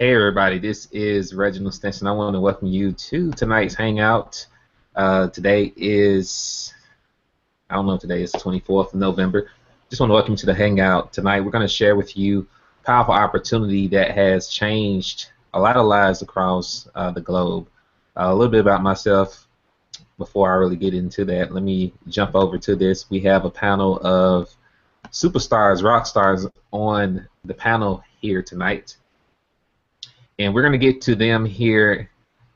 Hey everybody, this is Reginald Stinson. I want to welcome you to tonight's Hangout. Today is, I don't know, today is the 24th of November. Just want to welcome you to the Hangout. Tonight we're going to share with you a powerful opportunity that has changed a lot of lives across the globe. A little bit about myself before I really get into that. Let me jump over to this. We have a panel of superstars, rock stars on the panel here tonight. And we're going to get to them here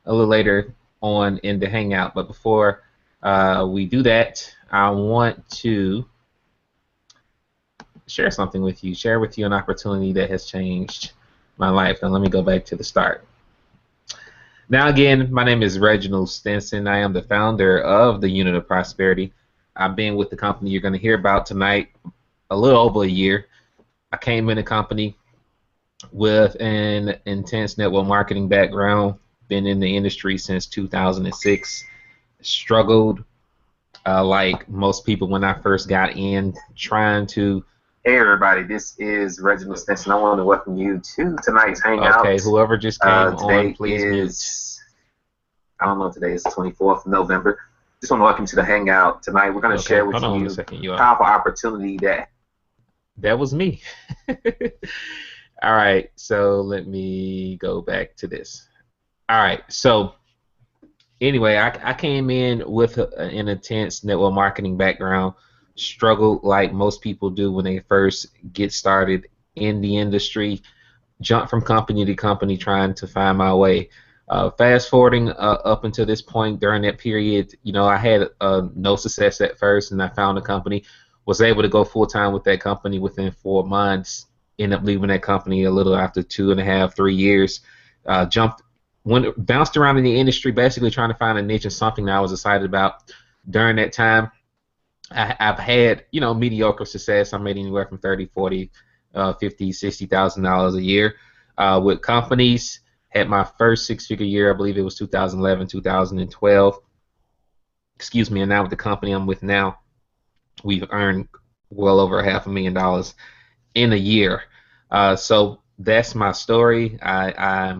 a little later on in the Hangout. But before we do that, I want to share something with you, share with you an opportunity that has changed my life. Now let me go back to the start. Now again, my name is Reginald Stinson. I am the founder of the Unit of Prosperity. I've been with the company you're going to hear about tonight a little over a year. I came in the company with an intense network marketing background, been in the industry since 2006, struggled like most people when I first got in, trying to... Hey everybody, this is Reginald Stinson. I want to welcome you to tonight's Hangout. Okay, whoever just came on, please mute. I don't know, today is the 24th of November. Just want to welcome you to the Hangout. Tonight we're going to share with you a powerful opportunity that was me. All right, so let me go back to this. All right, so anyway, I came in with an intense network marketing background, struggled like most people do when they first get started in the industry, jumped from company to company trying to find my way. Fast forwarding up until this point, during that period, you know, I had no success at first, and I found a company, was able to go full-time with that company within 4 months. Ended up leaving that company a little after 2.5, 3 years. Bounced around in the industry, basically trying to find a niche and something that I was excited about. During that time, I've had, you know, mediocre success. I made anywhere from $30,000, $40,000, $50,000, $60,000 a year with companies. Had my first six-figure year, I believe it was 2011, 2012. Excuse me. And now with the company I'm with now, we've earned well over $500,000 in a year. So that's my story. I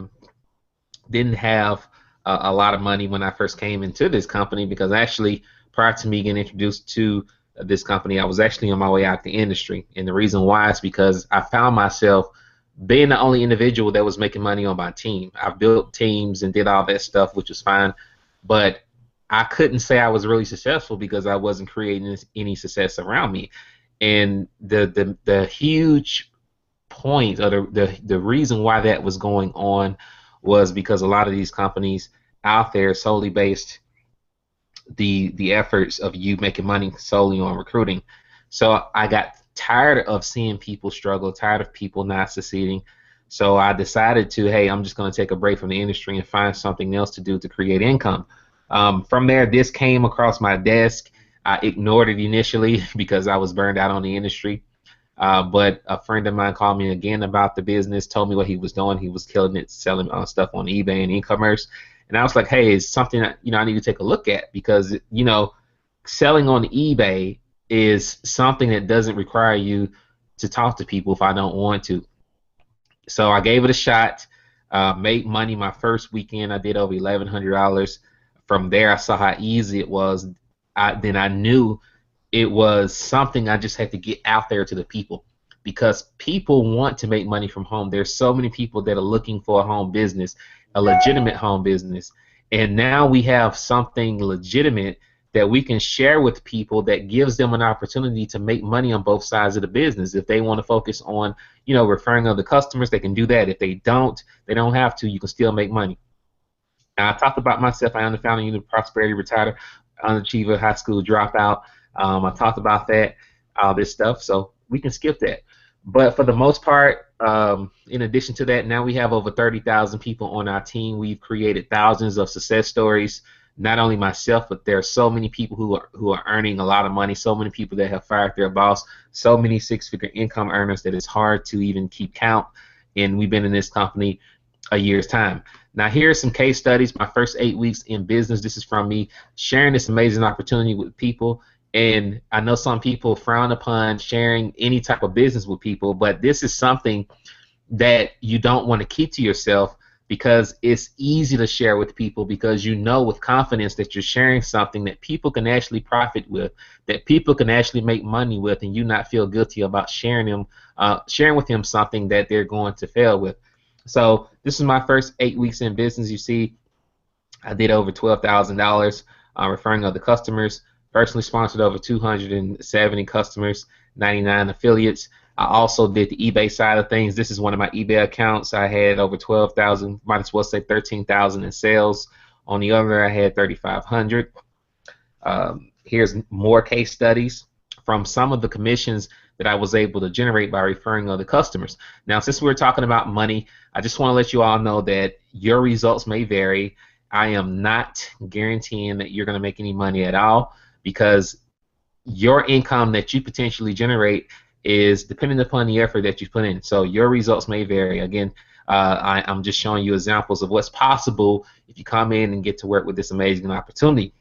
didn't have a lot of money when I first came into this company, because actually prior to me getting introduced to this company, I was actually on my way out the industry. And the reason why is because I found myself being the only individual that was making money on my team. I built teams and did all that stuff, which was fine, but I couldn't say I was really successful because I wasn't creating any success around me. And the huge point, or the reason why that was going on, was because a lot of these companies out there solely based the efforts of you making money solely on recruiting. So I got tired of seeing people struggle, tired of people not succeeding. So I decided to, hey, I'm just going to take a break from the industry and find something else to do to create income. From there, this came across my desk. I ignored it initially because I was burned out on the industry. But a friend of mine called me again about the business, told me what he was doing. He was killing it, selling stuff on eBay and e-commerce. And I was like, hey, it's something that, you know, I need to take a look at, because, you know, selling on eBay is something that doesn't require you to talk to people if I don't want to. So I gave it a shot, made money my first weekend. I did over $1,100. From there, I saw how easy it was. Then I knew it was something I just had to get out there to the people, because people want to make money from home. There's so many people that are looking for a home business, a legitimate home business. And now we have something legitimate that we can share with people that gives them an opportunity to make money on both sides of the business. If they want to focus on, you know, referring other customers, they can do that. If they don't have to. You can still make money. Now, I talked about myself. I am the founder of Unit of Prosperity, retired underachiever, high school dropout. I talked about that, all this stuff, so we can skip that. But for the most part, in addition to that, now we have over 30,000 people on our team. We've created thousands of success stories. Not only myself, but there are so many people who are earning a lot of money, so many people that have fired their boss, so many six-figure income earners that it's hard to even keep count. And we've been in this company a year's time. Now, here are some case studies. My first 8 weeks in business. This is from me sharing this amazing opportunity with people. And I know some people frown upon sharing any type of business with people, but this is something that you don't want to keep to yourself, because it's easy to share with people, because you know with confidence that you're sharing something that people can actually profit with, that people can actually make money with, and you not feel guilty about sharing with them something that they're going to fail with. So this is my first 8 weeks in business. You see, I did over $12,000 referring other customers. Personally sponsored over 270 customers, 99 affiliates. I also did the eBay side of things. This is one of my eBay accounts. I had over 12,000, might as well say 13,000 in sales. On the other, I had 3,500. Here's more case studies from some of the commissions that I was able to generate by referring other customers. Now, since we're talking about money, I just want to let you all know that your results may vary. I am not guaranteeing that you're going to make any money at all, because your income that you potentially generate is dependent upon the effort that you put in. So your results may vary. Again, I'm just showing you examples of what's possible if you come in and get to work with this amazing opportunity.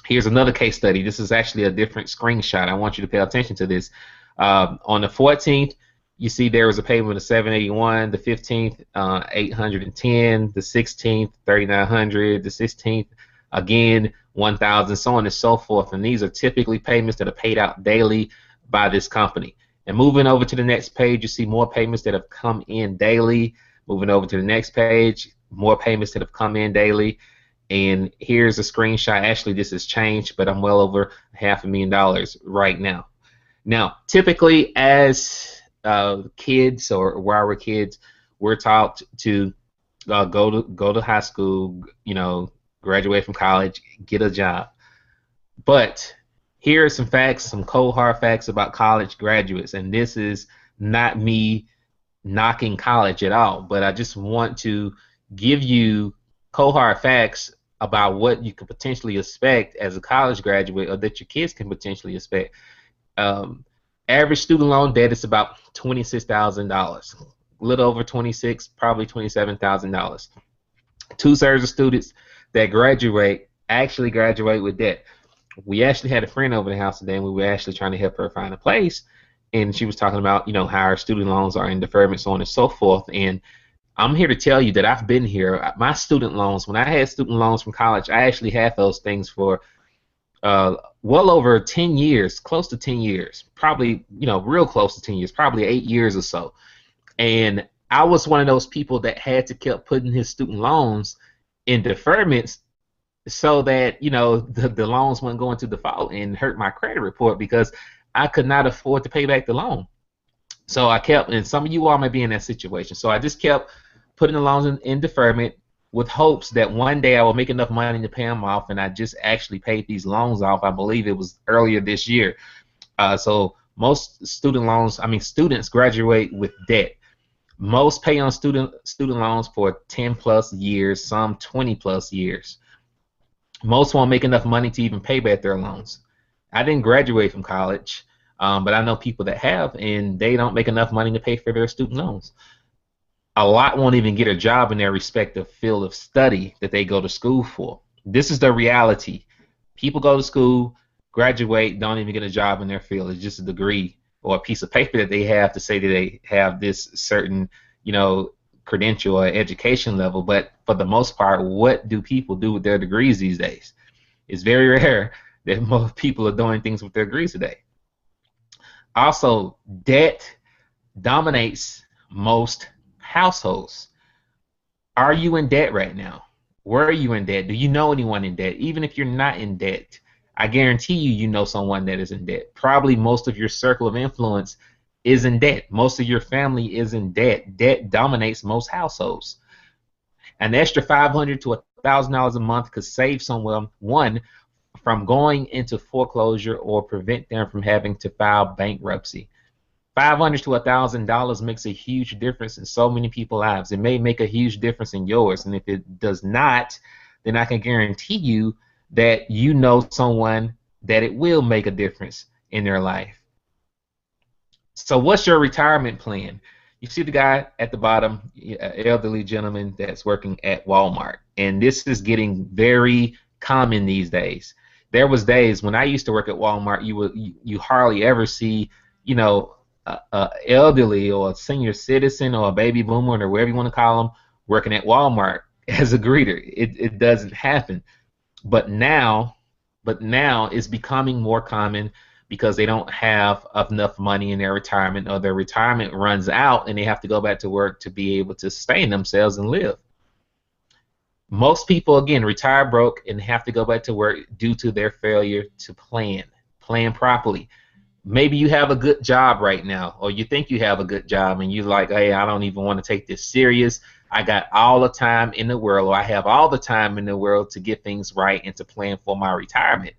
Here's another case study. This is actually a different screenshot. I want you to pay attention to this. On the 14th, you see there was a payment of $781. The 15th, $810. The 16th, $3,900. The 16th, again, $1,000, so on and so forth. And these are typically payments that are paid out daily by this company. And moving over to the next page, you see more payments that have come in daily. Moving over to the next page, more payments that have come in daily. And here's a screenshot. Actually, this has changed, but I'm well over $500,000 right now. Now, typically as kids, or while we're kids, we're taught to go to high school, graduate from college, get a job. But here are some facts, some cold hard facts about college graduates, and this is not me knocking college at all, but I just want to give you cold hard facts about what you could potentially expect as a college graduate, or that your kids can potentially expect. Average student loan debt is about $26,000, a little over 26, probably $27,000. 2/3 of students that graduate actually graduate with debt. We actually had a friend over the house today, and we were actually trying to help her find a place, and she was talking about how our student loans are in deferment, so on and so forth. And I'm here to tell you that I've been here. My student loans, when I had student loans from college, I actually had those things for well over 10 years, close to 10 years, probably real close to 10 years, probably 8 years or so. And I was one of those people that had to keep putting his student loans in deferments, so that the loans wouldn't go into default and hurt my credit report, because I could not afford to pay back the loan. So I kept, and some of you all may be in that situation, so I just kept putting the loans in deferment with hopes that one day I will make enough money to pay them off. And I just actually paid these loans off. I believe it was earlier this year. So most students graduate with debt. Most pay on student loans for 10+ years, some 20+ years. Most won't make enough money to even pay back their loans. I didn't graduate from college, but I know people that have, and they don't make enough money to pay for their student loans. A lot won't even get a job in their respective field of study that they go to school for. This is the reality. People go to school, graduate, don't even get a job in their field. It's just a degree or a piece of paper that they have to say that they have this certain, credential or education level. But for the most part, what do people do with their degrees these days? It's very rare that most people are doing things with their degrees today. Also, debt dominates most households. Are you in debt right now? Were you in debt? Do you know anyone in debt? Even if you're not in debt, I guarantee you know someone that is in debt. Probably most of your circle of influence is in debt. Most of your family is in debt. Debt dominates most households. An extra $500 to $1,000 a month could save someone from going into foreclosure or prevent them from having to file bankruptcy. $500 to $1,000 makes a huge difference in so many people's lives. It may make a huge difference in yours, and if it does not, then I can guarantee you that you know someone that it will make a difference in their life. So what's your retirement plan? You see the guy at the bottom, elderly gentleman that's working at Walmart, and this is getting very common these days. There was days when I used to work at Walmart, you hardly ever see, elderly or a senior citizen or a baby boomer or wherever you want to call them working at Walmart as a greeter. It doesn't happen. But now, it's becoming more common because they don't have enough money in their retirement, or their retirement runs out and they have to go back to work to be able to sustain themselves and live. Most people, again, retire broke and have to go back to work due to their failure to plan properly. Maybe you have a good job right now, or you think you have a good job, and you're like, hey, I don't even want to take this serious. I got all the time in the world, or I have all the time in the world to get things right and to plan for my retirement.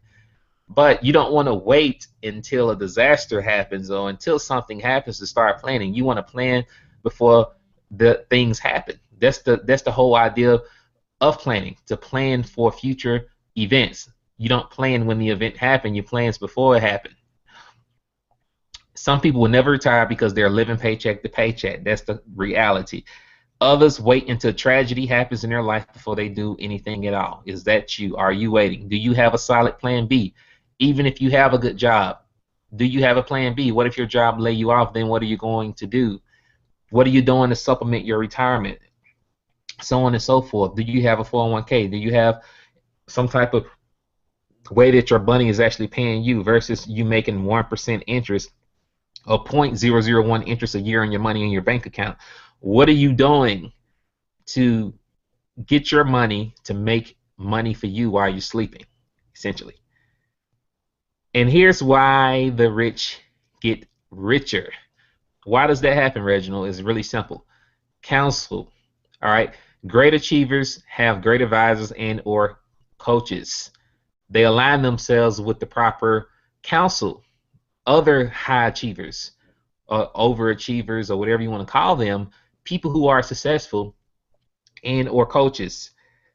But you don't want to wait until a disaster happens or until something happens to start planning. You want to plan before the things happen. That's the whole idea of planning, to plan for future events. You don't plan when the event happened, you plan before it happened. Some people will never retire because they're living paycheck to paycheck. That's the reality. Others wait until tragedy happens in their life before they do anything at all. Is that you? Are you waiting? Do you have a solid plan B? Even if you have a good job, do you have a plan B? What if your job lay you off? Then what are you going to do? What are you doing to supplement your retirement? So on and so forth. Do you have a 401k? Do you have some type of way that your money is actually paying you versus you making 1% interest or 0.001 interest a year on your money in your bank account? What are you doing to get your money to make money for you while you're sleeping, essentially? And here's why the rich get richer. Why does that happen, Reginald? It's really simple. Counsel. All right. Great achievers have great advisors and or coaches. They align themselves with the proper counsel. Other high achievers, overachievers, or whatever you want to call them, people who are successful and or coaches.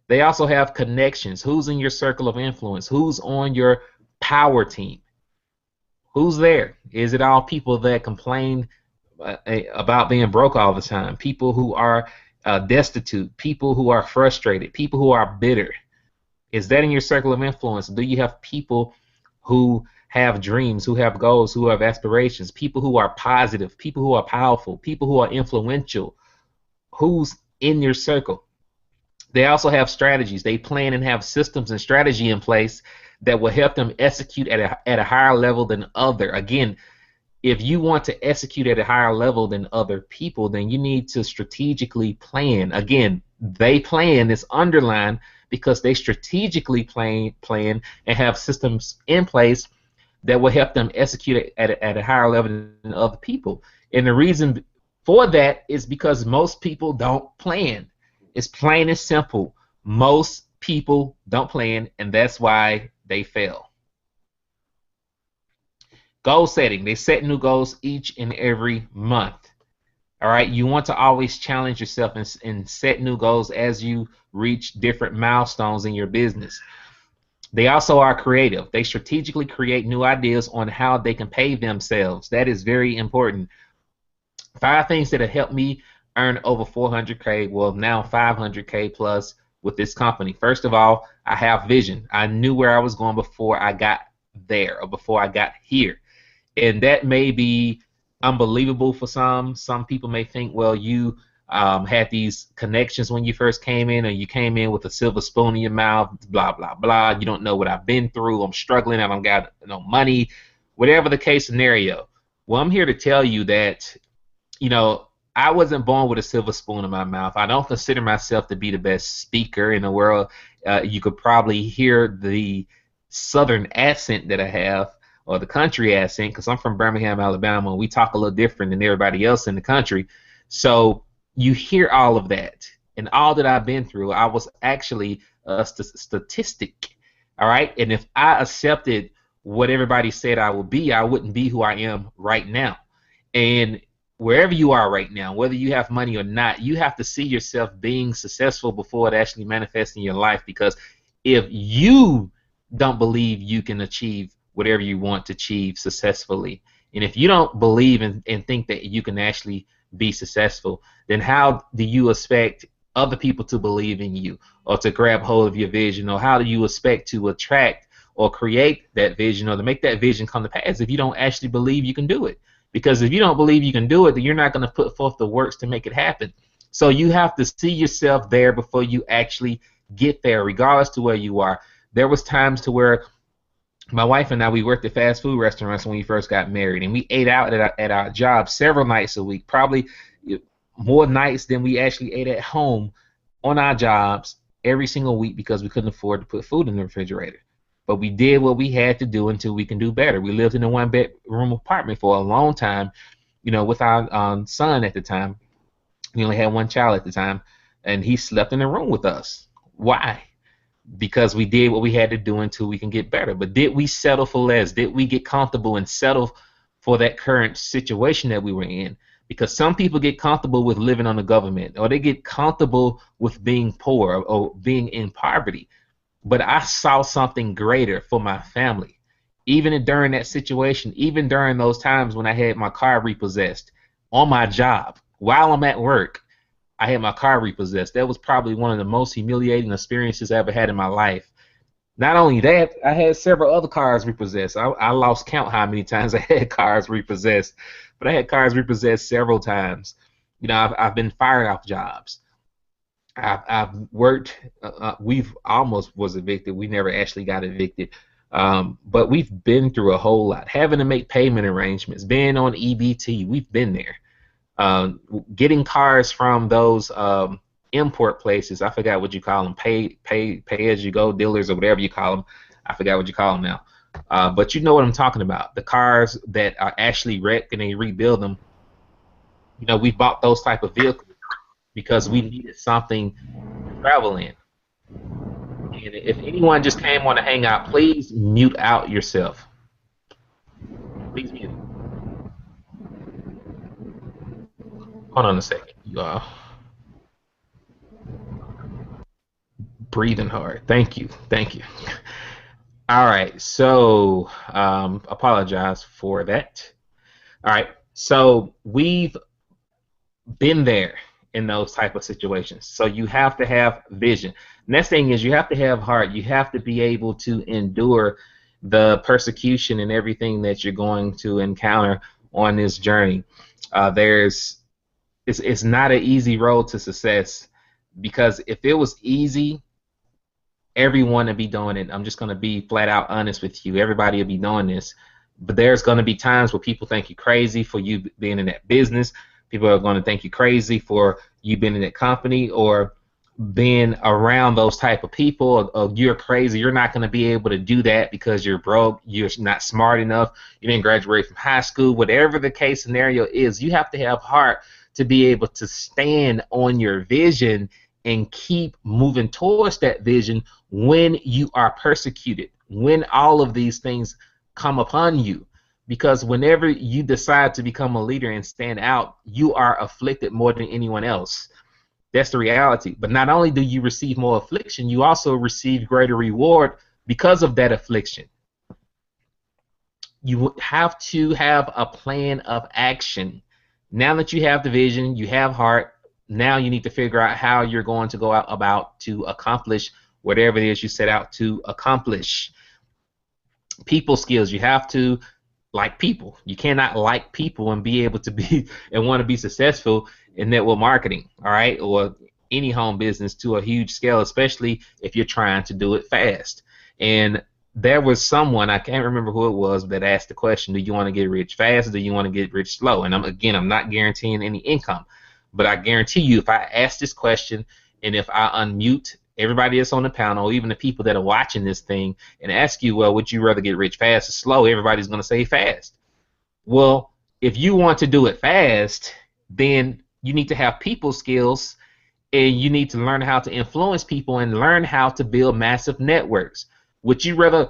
They also have connections. Who's in your circle of influence? Who's on your power team? Who's there? Is it all people that complain about being broke all the time? People who are destitute? People who are frustrated? People who are bitter? Is that in your circle of influence? Do you have people who have dreams, who have goals, who have aspirations? People who are positive? People who are powerful? People who are influential? Who's in your circle? They also have strategies. They plan and have systems and strategy in place that will help them execute at a higher level than other. Again, if you want to execute at a higher level than other people, then you need to strategically plan. Again, they plan is underlined because they strategically plan and have systems in place that will help them execute at a higher level than other people. And the reason for that is because most people don't plan. It's plain and simple. Most people don't plan, and that's why they fail. Goal setting. They set new goals each and every month. All right, you want to always challenge yourself and set new goals as you reach different milestones in your business. They also are creative. They strategically create new ideas on how they can pay themselves. That is very important. 5 things that have helped me earn over 400K, well, now 500K plus with this company. First of all, I have vision. I knew where I was going before I got there, or before I got here. And that may be unbelievable for some. Some people may think, well, you had these connections when you first came in, or you came in with a silver spoon in your mouth, blah, blah, blah. You don't know what I've been through. I'm struggling. I don't got no money. Whatever the case scenario. Well, I'm here to tell you that, you know, I wasn't born with a silver spoon in my mouth. I don't consider myself to be the best speaker in the world. You could probably hear the southern accent that I have, or the country accent, because I'm from Birmingham, Alabama, and we talk a little different than everybody else in the country. So you hear all of that, and all that I've been through. I was actually a statistic, all right? And if I accepted what everybody said I would be, I wouldn't be who I am right now. And wherever you are right now, whether you have money or not, you have to see yourself being successful before it actually manifests in your life. Because if you don't believe you can achieve whatever you want to achieve successfully, and if you don't believe and think that you can actually be successful, then how do you expect other people to believe in you, or to grab hold of your vision, or how do you expect to attract or create that vision, or to make that vision come to pass if you don't actually believe you can do it? Because if you don't believe you can do it, then you're not going to put forth the works to make it happen. So you have to see yourself there before you actually get there, regardless to where you are. There was times to where my wife and I, we worked at fast food restaurants when we first got married, and we ate out at our job several nights a week, probably more nights than we actually ate at home on our jobs every single week because we couldn't afford to put food in the refrigerator. But we did what we had to do until we can do better. We lived in a one-bedroom apartment for a long time, with our son at the time. We only had one child at the time, and he slept in the room with us. Why? Because we did what we had to do until we can get better. But did we settle for less? Did we get comfortable and settle for that current situation that we were in? Because some people get comfortable with living on the government, or they get comfortable with being poor or being in poverty. But I saw something greater for my family. Even during that situation, even during those times when I had my car repossessed on my job, while I'm at work, I had my car repossessed. That was probably one of the most humiliating experiences I ever had in my life. Not only that, I had several other cars repossessed. I lost count how many times I had cars repossessed, but I had cars repossessed several times. I've been fired off jobs. I've worked. We've almost was evicted. We never actually got evicted, but we've been through a whole lot. Having to make payment arrangements, being on EBT, we've been there. Getting cars from those import places. I forgot what you call them. Pay as you go dealers or whatever you call them. I forgot what you call them now. But you know what I'm talking about. The cars that are actually wrecked and they rebuild them. We bought those type of vehicles because we needed something to travel in. And if anyone just came on the Hangout, please mute out yourself. Please mute. Hold on a second. You breathing hard. Thank you. All right. So apologize for that. All right. So we've been there in those type of situations. So you have to have vision. Next thing is you have to have heart. You have to be able to endure the persecution and everything that you're going to encounter on this journey. It's not an easy road to success, because if it was easy, everyone would be doing it. I'm just going to be flat out honest with you. Everybody will be doing this. But there's going to be times where people think you crazy for you being in that business. People are going to think you crazy for you being in that company or being around those type of people. Or you're crazy. You're not going to be able to do that because you're broke. You're not smart enough. You didn't graduate from high school. Whatever the case scenario is, you have to have heart to be able to stand on your vision and keep moving towards that vision when you are persecuted, when all of these things come upon you. Because whenever you decide to become a leader and stand out, you are afflicted more than anyone else. That's the reality. But not only do you receive more affliction, you also receive greater reward because of that affliction. You have to have a plan of action. Now that you have the vision, you have heart, now you need to figure out how you're going to go out about to accomplish whatever it is you set out to accomplish. People skills. You have to like people. You cannot like people and be able to be and want to be successful in network marketing, all right, or any home business to a huge scale, especially if you're trying to do it fast. And there was someone, I can't remember who it was, that asked the question, do you want to get rich fast or do you want to get rich slow? And I'm not guaranteeing any income, but I guarantee you if I ask this question and if I unmute everybody that's on the panel, even the people that are watching this thing, and ask you, well, would you rather get rich fast or slow? Everybody's going to say fast. Well, if you want to do it fast, then you need to have people skills, and you need to learn how to influence people and learn how to build massive networks. Would you rather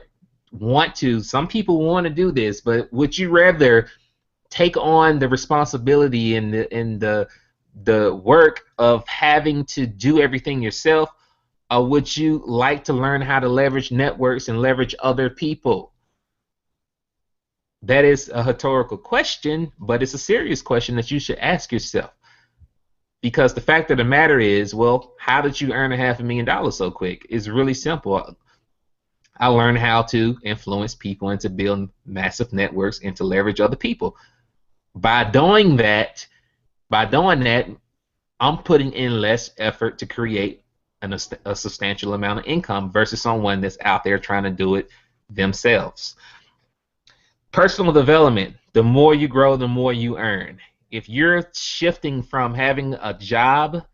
want to, some people want to do this, but would you rather take on the responsibility and the work of having to do everything yourself, or would you like to learn how to leverage networks and leverage other people? That is a rhetorical question, but it's a serious question that you should ask yourself. Because the fact of the matter is, well, how did you earn $500,000 so quick? It's really simple. I learned how to influence people and to build massive networks and to leverage other people. By doing that, by doing that, I'm putting in less effort to create a substantial amount of income versus someone that's out there trying to do it themselves. Personal development, the more you grow, the more you earn. If you're shifting from having a job,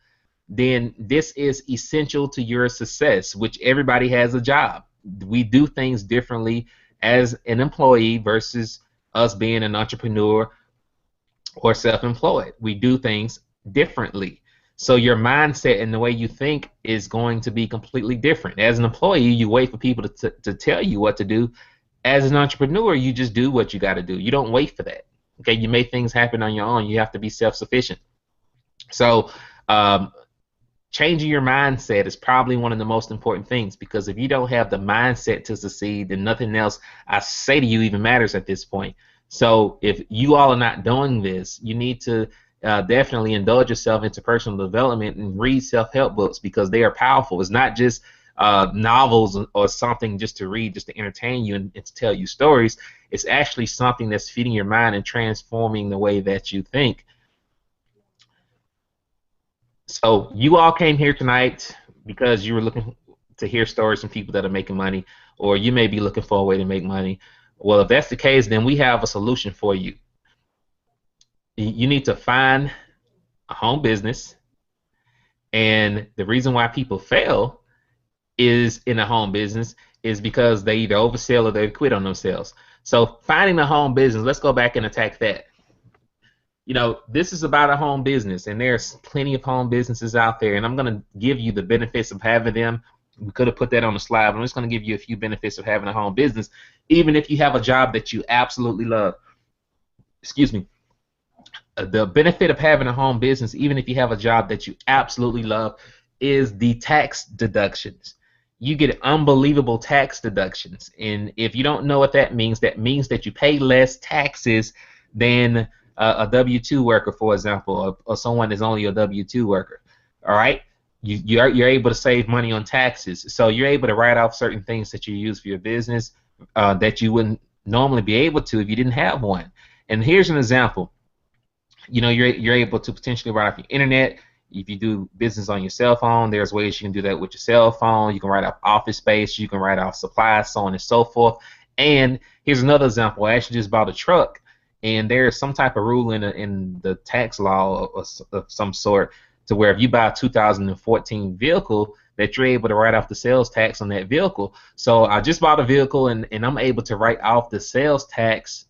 then this is essential to your success, which everybody has a job. We do things differently as an employee versus us being an entrepreneur or self-employed. We do things differently. So your mindset and the way you think is going to be completely different. As an employee, you wait for people to tell you what to do. As an entrepreneur, you just do what you got to do. You don't wait for that. Okay, you make things happen on your own. You have to be self-sufficient. So changing your mindset is probably one of the most important things, because if you don't have the mindset to succeed, then nothing else I say to you even matters at this point. So if you all are not doing this, you need to definitely indulge yourself into personal development and read self-help books, because they are powerful. It's not just novels or something just to read, just to entertain you and to tell you stories. It's actually something that's feeding your mind and transforming the way that you think. So you all came here tonight because you were looking to hear stories from people that are making money, or you may be looking for a way to make money. Well, if that's the case, then we have a solution for you. You need to find a home business, and the reason why people fail is in a home business is because they either oversell or they quit on themselves. So finding a home business, let's go back and attack that. You know, this is about a home business, and there's plenty of home businesses out there, and I'm going to give you the benefits of having them. We could have put that on the slide, but I'm just going to give you a few benefits of having a home business, even if you have a job that you absolutely love. Excuse me. The benefit of having a home business, even if you have a job that you absolutely love, is the tax deductions. You get unbelievable tax deductions, and if you don't know what that means that you pay less taxes than a W-2 worker, for example, or someone that's only a W-2 worker. All right, you're able to save money on taxes, so you're able to write off certain things that you use for your business that you wouldn't normally be able to if you didn't have one. And here's an example. You know, you're able to potentially write off your internet. If you do business on your cell phone, there's ways you can do that with your cell phone. You can write off office space. You can write off supplies, so on and so forth. And here's another example. I actually just bought a truck, and there's some type of rule in the tax law of some sort to where if you buy a 2014 vehicle, that you're able to write off the sales tax on that vehicle. So I just bought a vehicle, and I'm able to write off the sales tax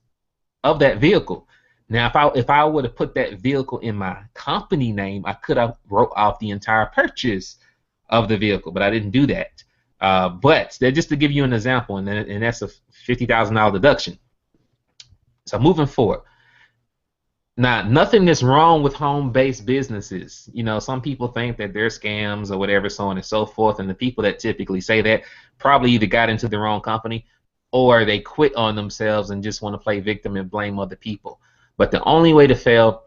of that vehicle. Now, if I would have put that vehicle in my company name, I could have wrote off the entire purchase of the vehicle, but I didn't do that. But just to give you an example, and that's a $50,000 deduction. So moving forward. Now, nothing is wrong with home-based businesses. You know, some people think that they're scams or whatever, so on and so forth, and the people that typically say that probably either got into the wrong company or they quit on themselves and just want to play victim and blame other people. But the only way to fail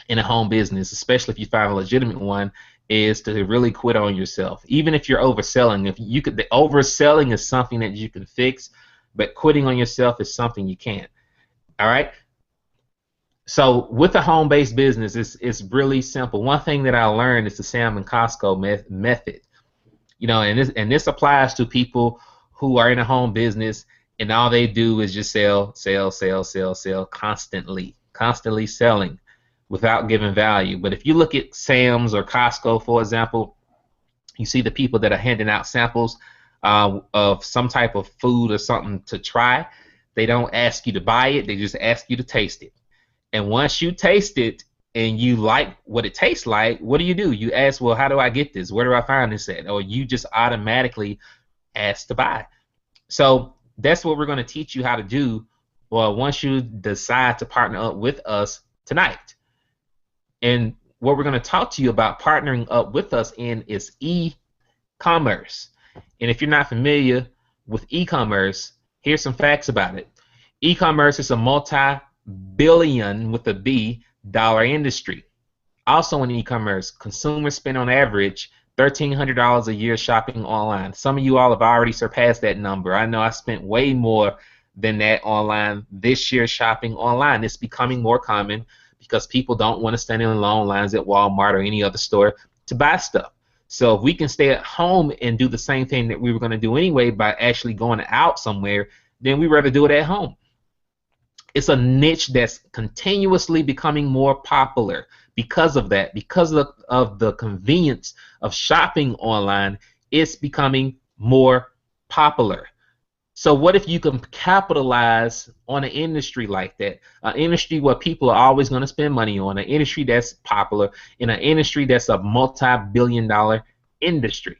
in a home business, especially if you find a legitimate one, is to really quit on yourself. Even if you're overselling, the overselling is something that you can fix, but quitting on yourself is something you can't. All right. So with a home-based business, it's really simple. One thing that I learned is the Sam and Costco method. You know, and this applies to people who are in a home business and all they do is just sell, constantly selling without giving value. But if you look at Sam's or Costco, for example, you see the people that are handing out samples of some type of food or something to try. They don't ask you to buy it. They just ask you to taste it. And once you taste it and you like what it tastes like, what do? You ask, well, how do I get this? Where do I find this at? Or you just automatically ask to buy. So that's what we're going to teach you how to do, well, once you decide to partner up with us tonight. And what we're going to talk to you about partnering up with us in is e-commerce. And if you're not familiar with e-commerce, here's some facts about it. E-commerce is a multi-billion with a B dollar industry. Also in e-commerce, consumers spend on average $1,300 a year shopping online. Some of you all have already surpassed that number. I know I spent way more than that online. This year, shopping online is becoming more common because people don't want to stand in long lines at Walmart or any other store to buy stuff. So if we can stay at home and do the same thing that we were going to do anyway by actually going out somewhere, then we'd rather do it at home. It's a niche that's continuously becoming more popular because of that, because of the convenience of shopping online. It's becoming more popular. So what if you can capitalize on an industry like that, an industry where people are always going to spend money on, an industry that's popular, in an industry that's a multi-billion-dollar industry?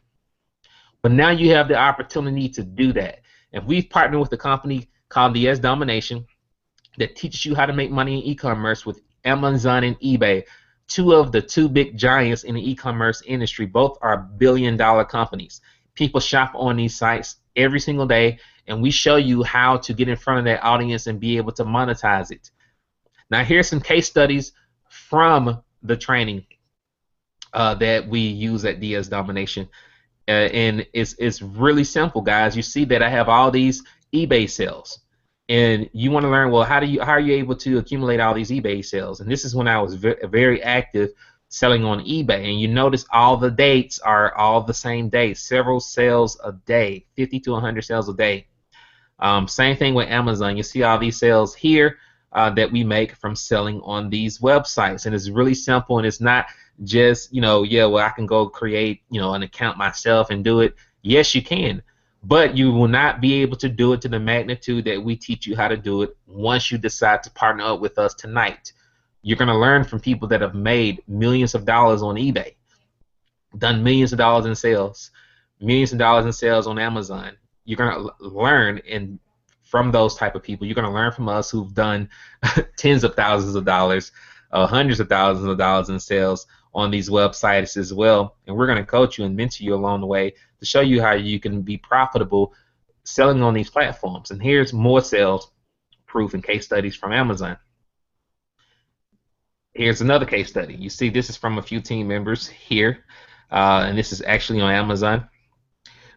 But now you have the opportunity to do that. And we've partnered with a company called Domination that teaches you how to make money in e-commerce with Amazon and eBay, two of the two big giants in the e-commerce industry. Both are billion-dollar companies. People shop on these sites every single day, and we show you how to get in front of that audience and be able to monetize it. Now here's some case studies from the training that we use at DS Domination, and it's really simple, guys. You see that I have all these eBay sales, and you want to learn, well, how are you able to accumulate all these eBay sales? And this is when I was very active selling on eBay, and you notice all the dates are all the same day, several sales a day, 50 to 100 sales a day. Same thing with Amazon. You see all these sales here that we make from selling on these websites, and it's really simple, and it's not just, yeah, well, I can go create, an account myself and do it. Yes, you can, but you will not be able to do it to the magnitude that we teach you how to do it once you decide to partner up with us tonight. You're going to learn from people that have made millions of dollars on eBay, done millions of dollars in sales, millions of dollars in sales on Amazon. You're going to learn from those type of people. You're going to learn from us who've done tens of thousands of dollars, hundreds of thousands of dollars in sales on these websites as well. And we're going to coach you and mentor you along the way to show you how you can be profitable selling on these platforms. And here's more sales proof and case studies from Amazon. Here's another case study. You see, this is from a few team members here, and this is actually on Amazon.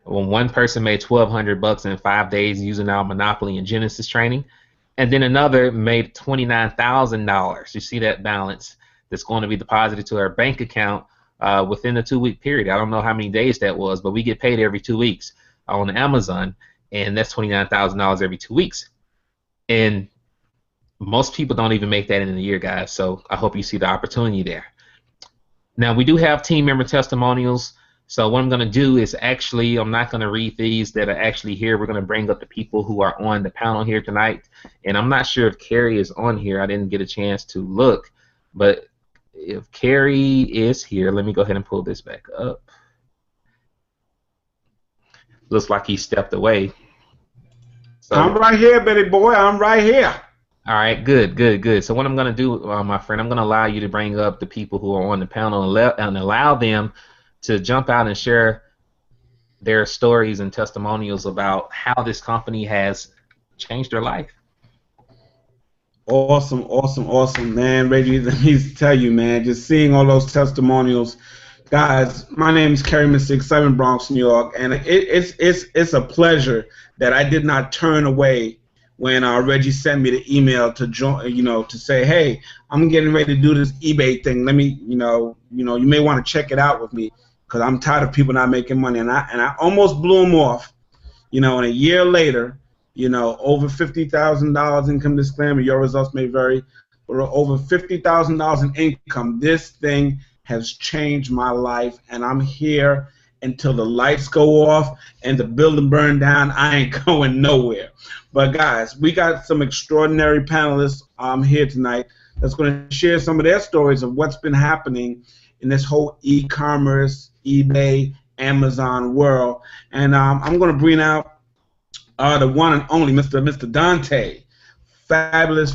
When one person made $1,200 in 5 days using our Monopoly and Genesis training, and then another made $29,000. You see that balance that's going to be deposited to our bank account within the 2-week period. I don't know how many days that was, but we get paid every 2 weeks on Amazon, and that's $29,000 every 2 weeks. And most people don't even make that in a year, guys, so I hope you see the opportunity there. Now, we do have team member testimonials, so what I'm going to do is actually, I'm not going to read these that are actually here. We're going to bring up the people who are on the panel here tonight, and I'm not sure if Carrie is on here. I didn't get a chance to look, but if Carrie is here, let me go ahead and pull this back up. Looks like he stepped away. So, I'm right here, Betty boy. I'm right here. All right, good. So what I'm going to do, my friend, I'm going to allow you to bring up the people who are on the panel and allow them to jump out and share their stories and testimonials about how this company has changed their life. Awesome, man. Reggie, let me tell you, man, just seeing all those testimonials. Guys, my name is Kerry Mystic, 7 Bronx, New York, and it's a pleasure that I did not turn away when Reggie sent me the email to join, to say, hey, I'm getting ready to do this eBay thing. Let me, you may want to check it out with me because I'm tired of people not making money. And I almost blew him off, and a year later, over $50,000 income disclaimer. Your results may vary, but over $50,000 in income. This thing has changed my life, and I'm here until the lights go off and the building burn down. I ain't going nowhere. But guys, we got some extraordinary panelists here tonight that's going to share some of their stories of what's been happening in this whole e-commerce, eBay, Amazon world. And I'm going to bring out the one and only Mr. Dante. Fabulous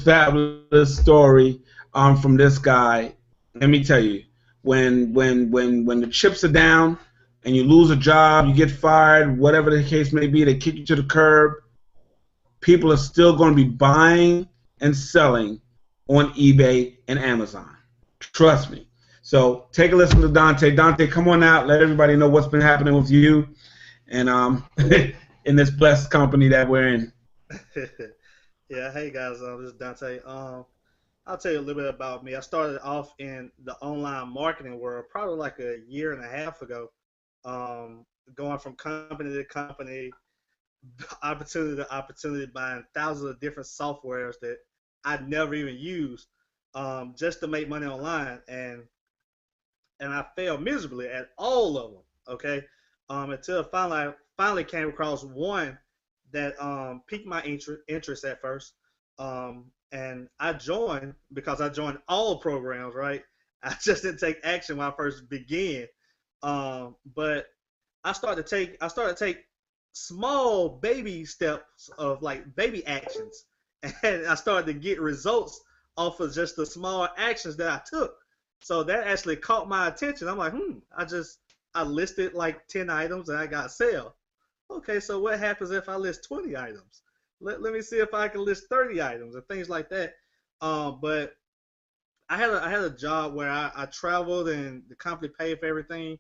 story from this guy. Let me tell you, when the chips are down and you lose a job, you get fired, whatever the case may be, they kick you to the curb, people are still going to be buying and selling on eBay and Amazon. Trust me. So take a listen to Dante. Dante, come on out. Let everybody know what's been happening with you and in this blessed company that we're in. Yeah, hey guys, this is Dante. I'll tell you a little bit about me. I started off in the online marketing world probably like a year and a half ago, going from company to company, opportunity to opportunity, buying thousands of different softwares that I'd never even used, just to make money online, and I failed miserably at all of them. Okay, until I finally came across one that piqued my interest at first, and I joined because I joined all programs. Right, I just didn't take action when I first began, but I started to take small baby steps of like baby actions, and I started to get results off of just the small actions that I took. So that actually caught my attention. I'm like, I listed like 10 items and I got a sale. Okay, so what happens if I list 20 items? Let me see if I can list 30 items and things like that. But I had a job where I traveled and the company paid for everything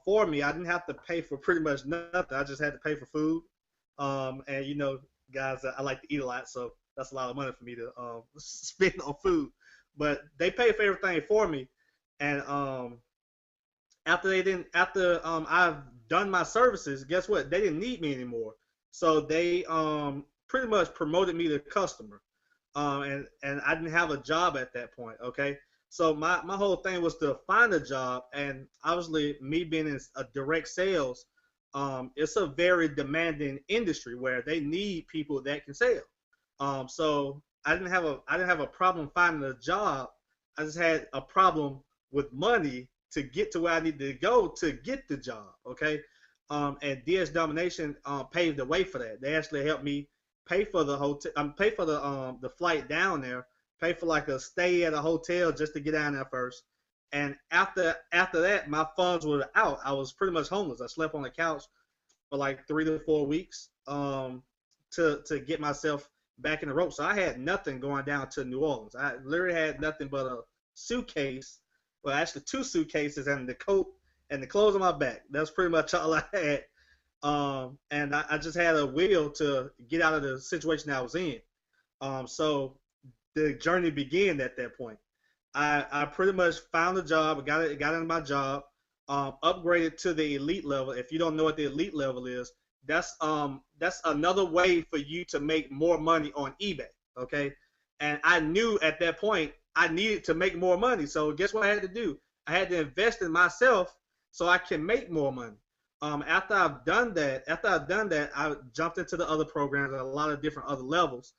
for me. I didn't have to pay for pretty much nothing. I just had to pay for food. And guys, I like to eat a lot, so that's a lot of money for me to spend on food. But they paid for everything for me, and after I've done my services, guess what? They didn't need me anymore. So they pretty much promoted me to customer. And I didn't have a job at that point. Okay, so my whole thing was to find a job, and obviously me being in a direct sales, it's a very demanding industry where they need people that can sell. So I didn't have a problem finding a job. I just had a problem with money to get to where I needed to go to get the job. Okay, and DS Domination paved the way for that. They actually helped me pay for the hotel, pay for the flight down there, pay for like a stay at a hotel just to get down there first. And after that, my funds were out. I was pretty much homeless. I slept on the couch for like 3 to 4 weeks to get myself back in the rope. So I had nothing going down to New Orleans. I literally had nothing but a suitcase. Well, actually two suitcases and the coat and the clothes on my back. That's pretty much all I had. And I just had a will to get out of the situation I was in. So the journey began at that point. I pretty much found a job, got into my job, upgraded to the elite level. If you don't know what the elite level is, that's another way for you to make more money on eBay. Okay, and I knew at that point I needed to make more money. So guess what I had to do? I had to invest in myself so I can make more money. After I've done that, I jumped into the other programs at a lot of different other levels.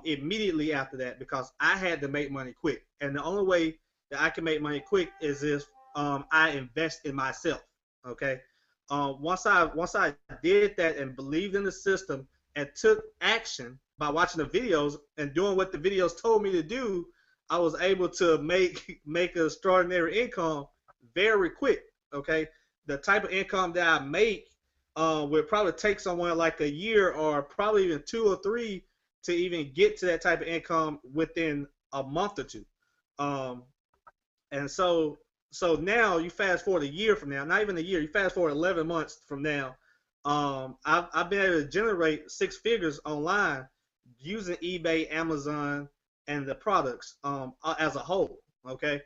Immediately after that, because I had to make money quick, and the only way that I can make money quick is if I invest in myself. Okay. Once I did that and believed in the system and took action by watching the videos and doing what the videos told me to do, I was able to make an extraordinary income very quick. Okay, the type of income that I make would probably take someone like a year or probably even 2 or 3 to even get to that type of income within a month or two. Um, and so now you fast forward a year from now, not even a year, you fast forward 11 months from now. I've been able to generate 6 figures online using eBay, Amazon, and the products as a whole. Okay.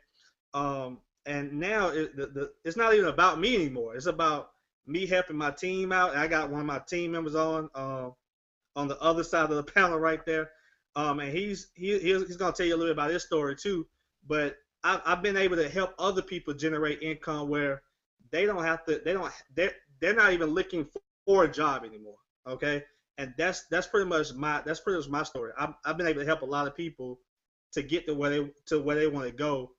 And now it's not even about me anymore. It's about me helping my team out. And I got one of my team members on the other side of the panel right there. And he's gonna tell you a little bit about his story too. But I've been able to help other people generate income where they don't have to, they're not even looking for a job anymore. Okay, and that's pretty much my story. I've been able to help a lot of people to get to where they want to go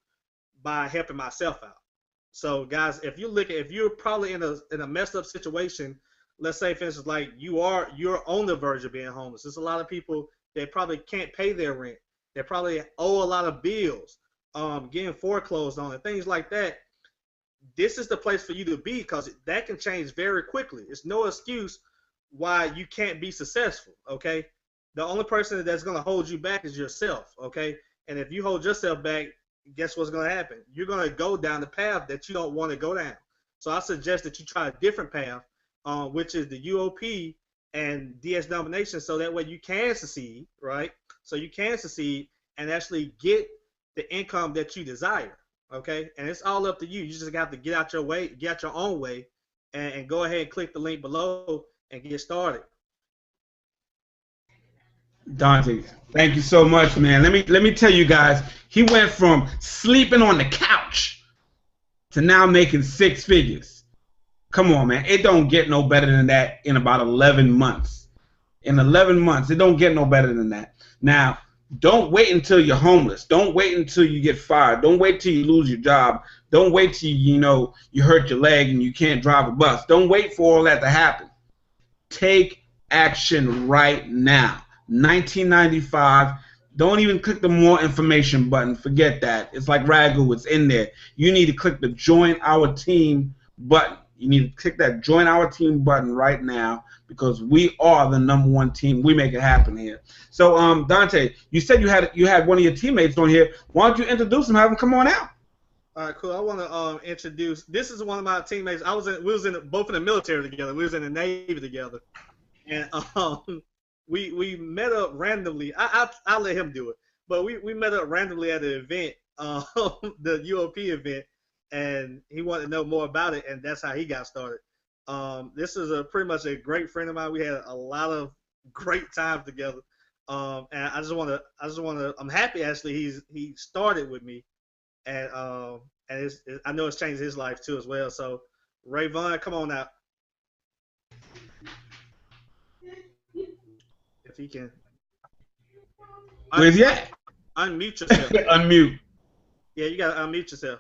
by helping myself out. So guys, if you're probably in a messed up situation, let's say for instance like you're on the verge of being homeless. There's a lot of people that probably can't pay their rent. They probably owe a lot of bills, getting foreclosed on and things like that. This is the place for you to be because that can change very quickly. It's no excuse why you can't be successful. Okay, the only person that's going to hold you back is yourself. Okay, and if you hold yourself back, guess what's going to happen? You're going to go down the path that you don't want to go down. So I suggest that you try a different path, which is the UOP and DS Domination, so that way you can succeed, right? So you can succeed and actually get the income that you desire, okay? And it's all up to you. You just have to get out your way, get out your own way, and go ahead and click the link below and get started. Dante, thank you so much, man. Let me tell you guys, he went from sleeping on the couch to now making 6 figures. Come on, man. It don't get no better than that in about 11 months. In 11 months, it don't get no better than that. Now, don't wait until you're homeless. Don't wait until you get fired. Don't wait till you lose your job. Don't wait till you hurt your leg and you can't drive a bus. Don't wait for all that to happen. Take action right now. 1995. Don't even click the more information button. Forget that. It's like Ragu. It's in there. You need to click the join our team button. You need to click that join our team button right now, because we are the #1 team. We make it happen here. So, Dante, you said you had one of your teammates on here. Why don't you introduce him? Have him come on out. All right, cool. I want to introduce. This is one of my teammates. We was both in the military together. We was in the Navy together, and we met up randomly. I'll let him do it. But we met up randomly at an event, the UOP event, and he wanted to know more about it, and that's how he got started. This is pretty much a great friend of mine. We had a lot of great time together, and I just want to. I'm happy actually he started with me, and I know it's changed his life too as well. So Yvonne, come on out. If he can. Where's he at? Unmute yourself. Unmute. Yeah, you gotta unmute yourself.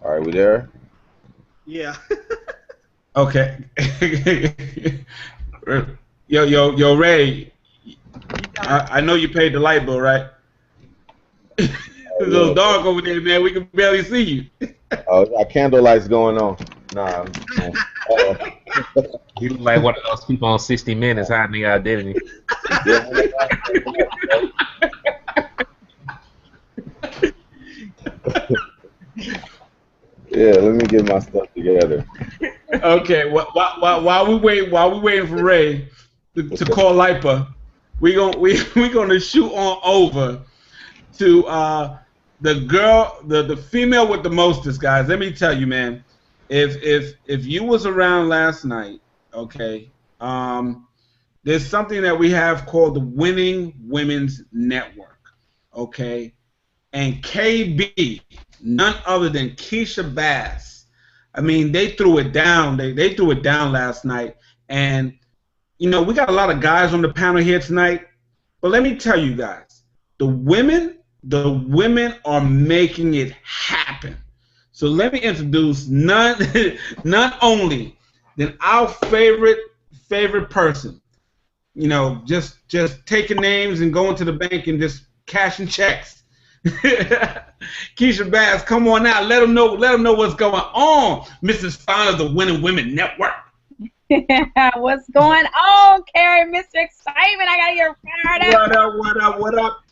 All right, we there? Yeah. Okay. Yo, Ray. I know you paid the light bill, right? There's a little dog over there, man. We can barely see you. Oh, got candle lights going on. Nah. You look like one of those people on 60 Minutes hiding their identity. Yeah, let me get my stuff together. Okay, while we waiting for Ray to call Lipa, we gonna shoot on over to the female with the mostest, guys. Let me tell you, man. If you was around last night, okay, there's something that we have called the Winning Women's Network, okay, and KB, none other than Keisha Bass. I mean, they threw it down. They threw it down last night, and we got a lot of guys on the panel here tonight. But let me tell you guys, the women are making it happen. So let me introduce none only than our favorite person. Just taking names and going to the bank and just cashing checks. Keisha Bass, come on out. Let them know what's going on, Mrs. Founder of the Winning Women Network. What's going on, Carrie? Mr. Excitement. I got your fired up. What up?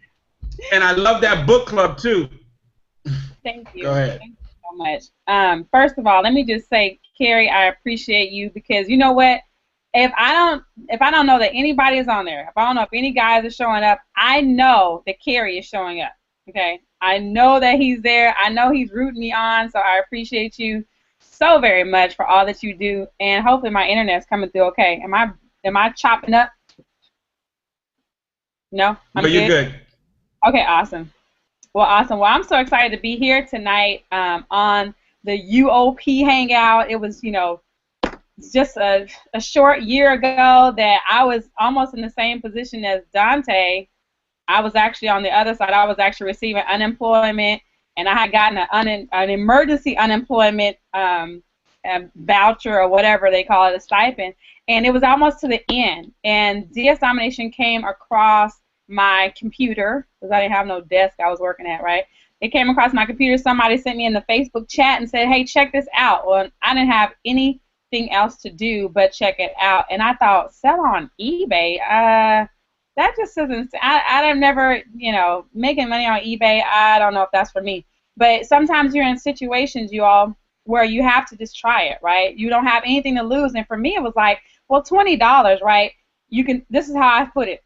And I love that book club too. Thank you. Go ahead. Thank you so much. First of all, let me just say, Carrie, I appreciate you, because you know what? If I don't know that anybody is on there, if I don't know if any guys are showing up, I know that Carrie is showing up. Okay, I know that he's there. I know he's rooting me on, so I appreciate you so very much for all that you do, and hopefully my internet's coming through okay. Am I chopping up? No, you're good. Okay, awesome. Well, awesome. Well, I'm so excited to be here tonight on the UOP Hangout. It was, just a short year ago that I was almost in the same position as Dante. I was actually on the other side. I was actually receiving unemployment, and I had gotten an emergency unemployment voucher or whatever they call it, a stipend, and it was almost to the end. And DS Domination came across my computer, because I didn't have no desk I was working at, right? It came across my computer. Somebody sent me in the Facebook chat and said, hey, check this out. Well, I didn't have anything else to do but check it out. And I thought, sell on eBay? That just doesn't, I'm never, making money on eBay. I don't know if that's for me. But sometimes you're in situations, you all, where you have to just try it, right? You don't have anything to lose. And for me, it was like, well, $20, right? You can. This is how I put it.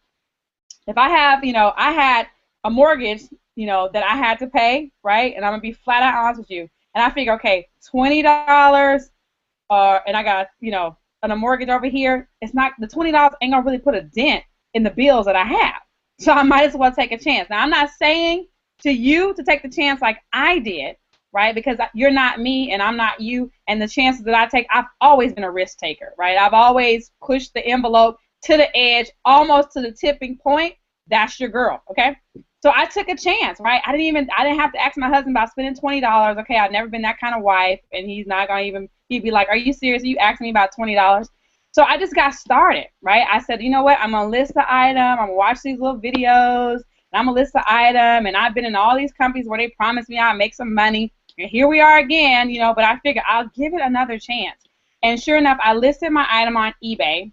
If I have, I had a mortgage, that I had to pay, right? And I'm gonna be flat out honest with you. And I figure, okay, $20, and I got, on a mortgage over here. It's not, the $20 ain't gonna really put a dent in the bills that I have. So I might as well take a chance. Now, I'm not saying to you to take the chance like I did, right? Because you're not me and I'm not you. And the chances that I take, I've always been a risk taker, right? I've always pushed the envelope to the edge, almost to the tipping point. That's your girl, okay? So I took a chance, right? I didn't have to ask my husband about spending $20. Okay, I've never been that kind of wife, and he's not gonna even. He'd be like, "Are you serious? You asking me about $20?" So I just got started, right? I said, you know what? I'm gonna list the item. I'm gonna watch these little videos, and I'm gonna list the item. And I've been in all these companies where they promised me I'd make some money, and here we are again, But I figured I'll give it another chance. And sure enough, I listed my item on eBay,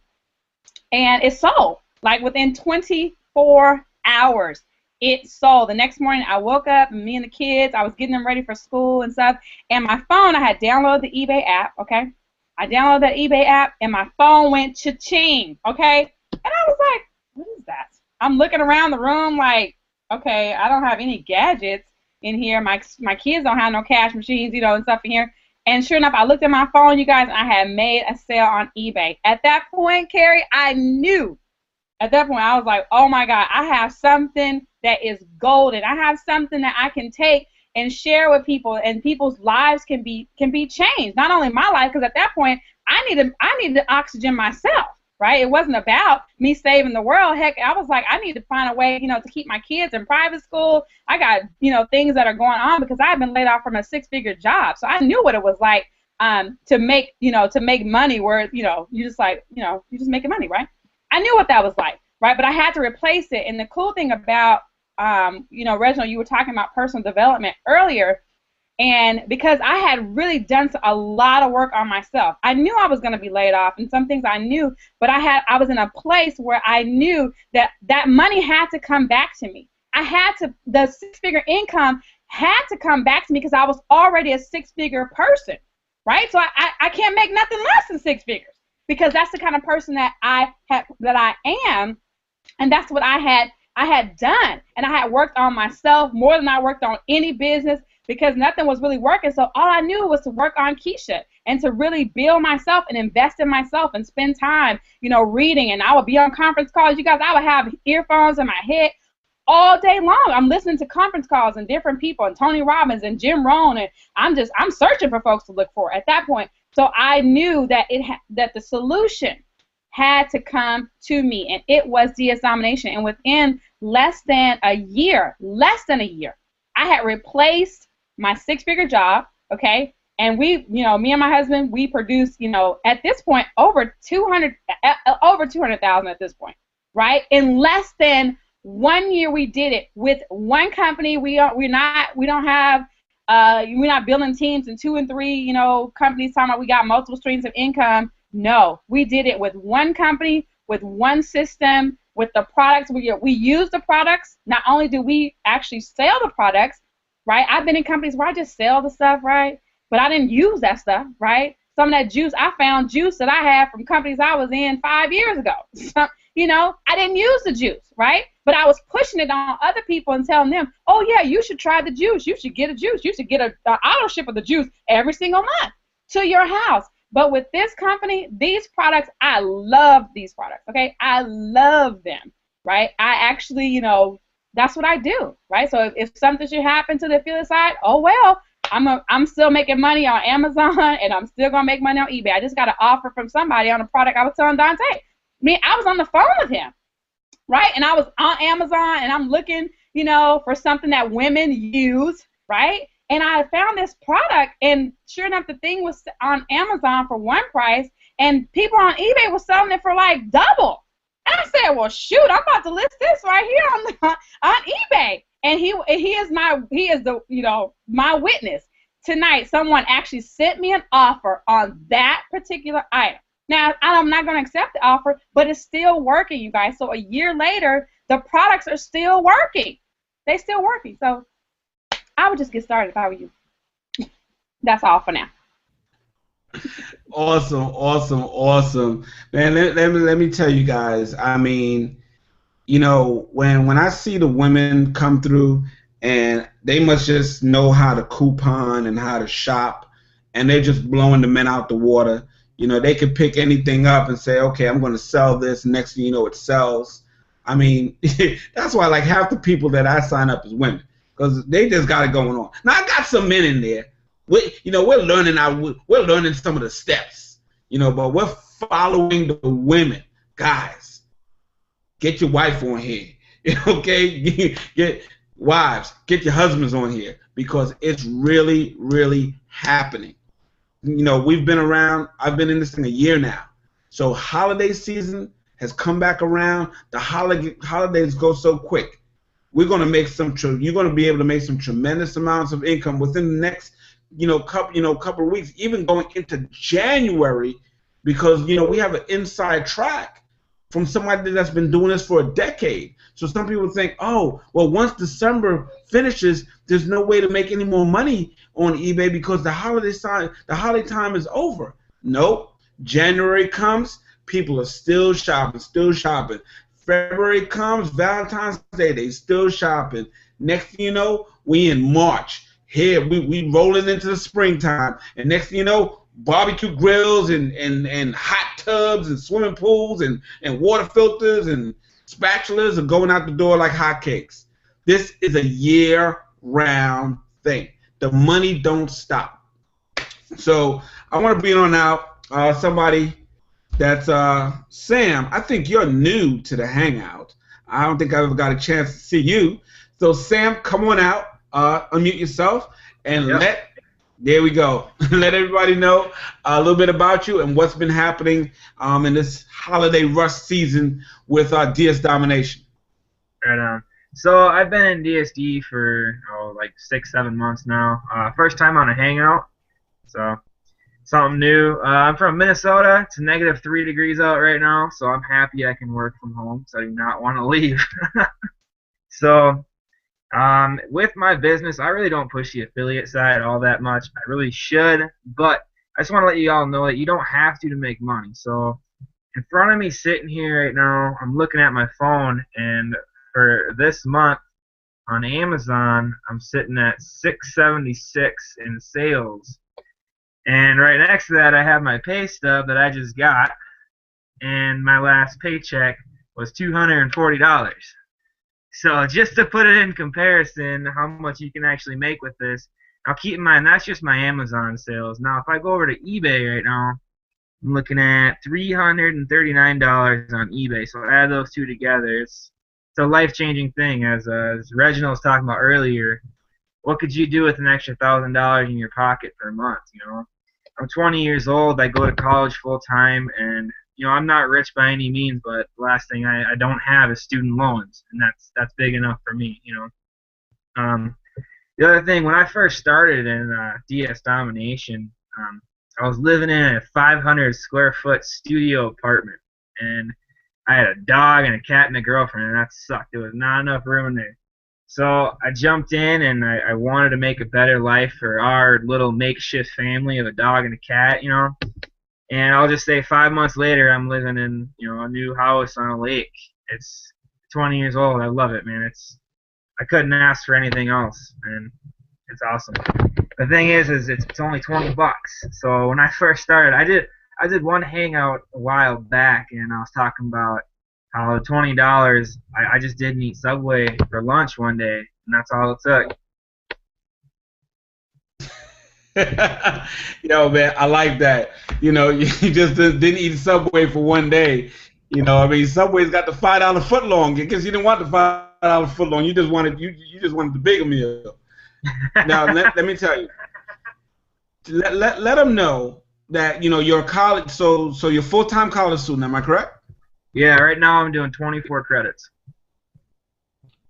and it sold like within 24 hours. It sold. The next morning, I woke up, and me and the kids, I was getting them ready for school and stuff, and my phone, I had downloaded the eBay app, okay? I downloaded that eBay app, and my phone went cha-ching, okay? And I was like, what is that? I'm looking around the room like, okay, I don't have any gadgets in here. My kids don't have no cash machines, and stuff in here. And sure enough, I looked at my phone, you guys, and I had made a sale on eBay. At that point, Carrie, I knew. At that point, I was like, oh, my God, I have something that is golden. I have something that I can take and share with people, and people's lives can be changed. Not only my life, because at that point, I needed oxygen myself, right? It wasn't about me saving the world. Heck, I was like, I need to find a way, to keep my kids in private school. I got, things that are going on because I've been laid off from a 6-figure job. So I knew what it was like to make money where, you just making money, right? I knew what that was like, right? But I had to replace it. And the cool thing about, Reginald, you were talking about personal development earlier, and because I had really done a lot of work on myself, I knew I was going to be laid off, and some things I knew, but I was in a place where I knew that money had to come back to me. The 6-figure income had to come back to me because I was already a 6-figure person, right? So I can't make nothing less than 6 figures. Because that's the kind of person that I am, and that's what I had done, and I had worked on myself more than I worked on any business because nothing was really working. So all I knew was to work on Keisha and to really build myself and invest in myself and spend time, reading. And I would be on conference calls. You guys, I would have earphones in my head all day long. I'm listening to conference calls and different people and Tony Robbins and Jim Rohn, and I'm searching for folks to look for at that point. So I knew that that the solution had to come to me, and it was DS Domination. And within less than a year, I had replaced my 6-figure job, okay? And we, me and my husband, we produced, at this point over 200,000 at this point, right? In less than 1 year, we did it with one company. We're not building teams in 2 and 3, companies talking about we got multiple streams of income. No, we did it with one company, with one system, with the products. We use the products. Not only do we actually sell the products, right? I've been in companies where I just sell the stuff, right? But I didn't use that stuff, right? Some of that juice, I found juice that I had from companies I was in 5 years ago. I didn't use the juice, right? But I was pushing it on other people and telling them, oh, yeah, you should try the juice. You should get a juice. You should get an auto ship of the juice every single month to your house. But with this company, these products, I love these products, okay? I love them, right? I actually, that's what I do, right? So if something should happen to the affiliate side, oh, well, I'm still making money on Amazon, and I'm still going to make money on eBay. I just got an offer from somebody on a product I was telling Dante. I was on the phone with him, right? And I was on Amazon, and I'm looking, for something that women use, right? And I found this product, and sure enough, the thing was on Amazon for one price, and people on eBay were selling it for like double. And I said, well, shoot, I'm about to list this right here on eBay. And he is my witness. Tonight, someone actually sent me an offer on that particular item. Now, I'm not going to accept the offer, but it's still working, you guys. So a year later, the products are still working. They're still working. So I would just get started if I were you. That's all for now. Awesome, awesome, awesome, man. Let me tell you guys. I mean, you know, when I see the women come through, and they must just know how to coupon and how to shop, and they're just blowing the men out the water. You know, they could pick anything up and say, okay, I'm going to sell this. Next thing you know, it sells. I mean, that's why like half the people that I sign up is women, because they just got it going on. Now I got some men in there. We're learning some of the steps, you know, but we're following the women. Guys, get your wife on here, okay? Get wives, get your husbands on here, because it's really, really happening. You know, we've been around. I've been in this thing a year now. So holiday season has come back around. The holidays go so quick. We're going to make you're going to be able to make some tremendous amounts of income within the next couple of weeks, even going into January, because we have an inside track from somebody that's been doing this for a decade. So some people think, oh, well, once December finishes, there's no way to make any more money on eBay because the holiday time is over. Nope. January comes, people are still shopping. February comes, Valentine's Day, they still shopping. Next thing you know, we in March. Here, we rolling into the springtime. And next thing you know, barbecue grills and hot tubs and swimming pools and water filters and spatulas are going out the door like hotcakes. This is a year-round thing. The money don't stop. So I want to bring on out somebody that's Sam. I think you're new to the Hangout. I don't think I ever got a chance to see you. So Sam, come on out. Unmute yourself and there we go. Let everybody know a little bit about you and what's been happening in this holiday rush season with DS Domination. Right on. So I've been in DSD for like 6-7 months now. First time on a Hangout, so something new. I'm from Minnesota. It's -3 degrees out right now, so I'm happy I can work from home, so I do not want to leave. So with my business, I really don't push the affiliate side all that much. I really should, but I just want to let you all know that you don't have to make money. So in front of me sitting here right now, I'm looking at my phone, and for this month on Amazon, I'm sitting at $676 in sales. And right next to that, I have my pay stub that I just got, and my last paycheck was $240. So just to put it in comparison, how much you can actually make with this. Now keep in mind, that's just my Amazon sales. Now if I go over to eBay right now, I'm looking at $339 on eBay. So add those two together. It's a life-changing thing. As Reginald was talking about earlier, what could you do with an extra $1,000 in your pocket per month? I'm 20 years old. I go to college full-time, and I'm not rich by any means, but the last thing I don't have is student loans, and that's big enough for me, The other thing, when I first started in DS Domination, I was living in a 500-square-foot studio apartment, and I had a dog and a cat and a girlfriend, and that sucked. There was not enough room in there. So I jumped in, and I wanted to make a better life for our little makeshift family of a dog and a cat, And I'll just say 5 months later, I'm living in a new house on a lake. It's 20 years old. I love it, man. I couldn't ask for anything else, and it's awesome. The thing is it's only $20. So when I first started, I did one Hangout a while back, and I was talking about how $20. I just didn't eat Subway for lunch one day, and that's all it took. Yo, man, I like that. You just didn't eat Subway for one day. Subway's got the $5 footlong because you didn't want the $5 footlong. You just wanted the bigger meal. Now let me tell you. Let them know that you're a college. So you're full-time college student. Am I correct? Yeah. Right now I'm doing 24 credits.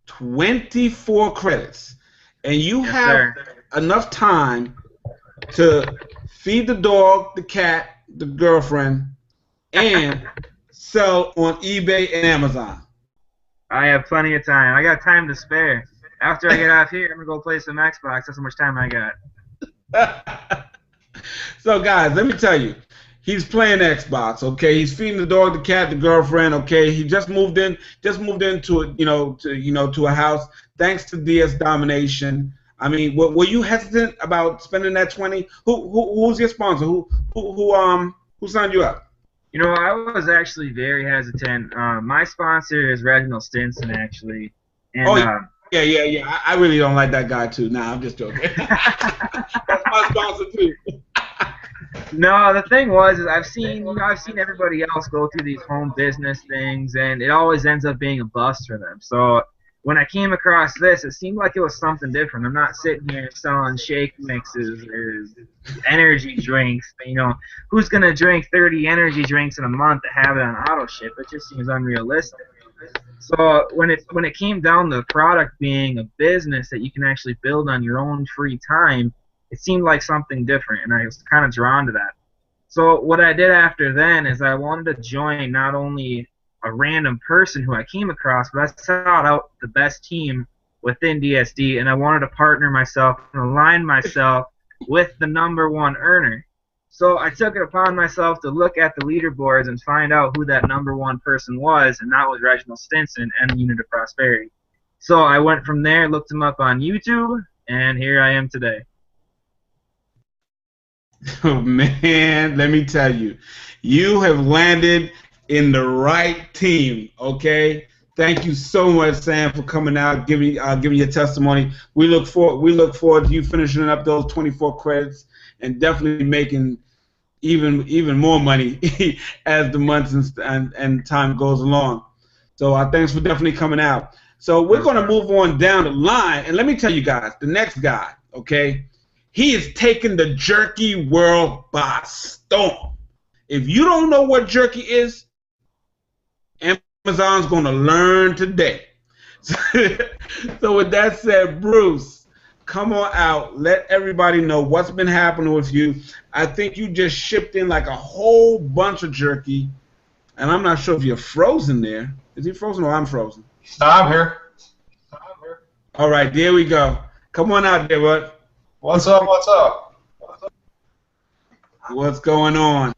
24 credits, and you have enough time to feed the dog, the cat, the girlfriend, and sell on eBay and Amazon. I have plenty of time. I got time to spare. After I get off here, I'm going to go play some Xbox. That's how much time I got. So guys, let me tell you, he's playing Xbox. Okay, he's feeding the dog, the cat, the girlfriend. Okay, he just moved into to a house thanks to DS Domination. I mean, were you hesitant about spending that 20? Who's your sponsor? Who signed you up? You know, I was actually very hesitant. My sponsor is Reginald Stinson, actually. And, yeah. I really don't like that guy too. Nah, I'm just joking. That's my sponsor too. No, the thing was, is I've seen everybody else go through these home business things, and it always ends up being a bust for them. So when I came across this, it seemed like it was something different. I'm not sitting here selling shake mixes or energy drinks. You know, who's gonna drink 30 energy drinks in a month to have it on auto ship? It just seems unrealistic. So when it came down to the product being a business that you can actually build on your own free time, it seemed like something different, and I was kind of drawn to that. So what I did after then is I wanted to join not only a random person who I came across, but I sought out the best team within DSD, and I wanted to partner myself and align myself with the #1 earner. So I took it upon myself to look at the leaderboards and find out who that #1 person was, and that was Reginald Stinson and Unit of Prosperity. So I went from there, looked him up on YouTube, and here I am today. Oh, man, let me tell you, you have landed in the right team, okay? Thank you so much, Sam, for coming out, giving your testimony. We look forward to you finishing up those 24 credits and definitely making even more money as the months and time goes along. So thanks for definitely coming out. So we're going to move on down the line, and let me tell you guys, the next guy, okay? He is taking the jerky world by storm. If you don't know what jerky is, Amazon's going to learn today. So with that said, Bruce, come on out. Let everybody know what's been happening with you. I think you just shipped in like a whole bunch of jerky, and I'm not sure if you're frozen there. Is he frozen or I'm frozen? No, I'm here. All right, there we go. Come on out there, bud. What's up? What's up? What's going on?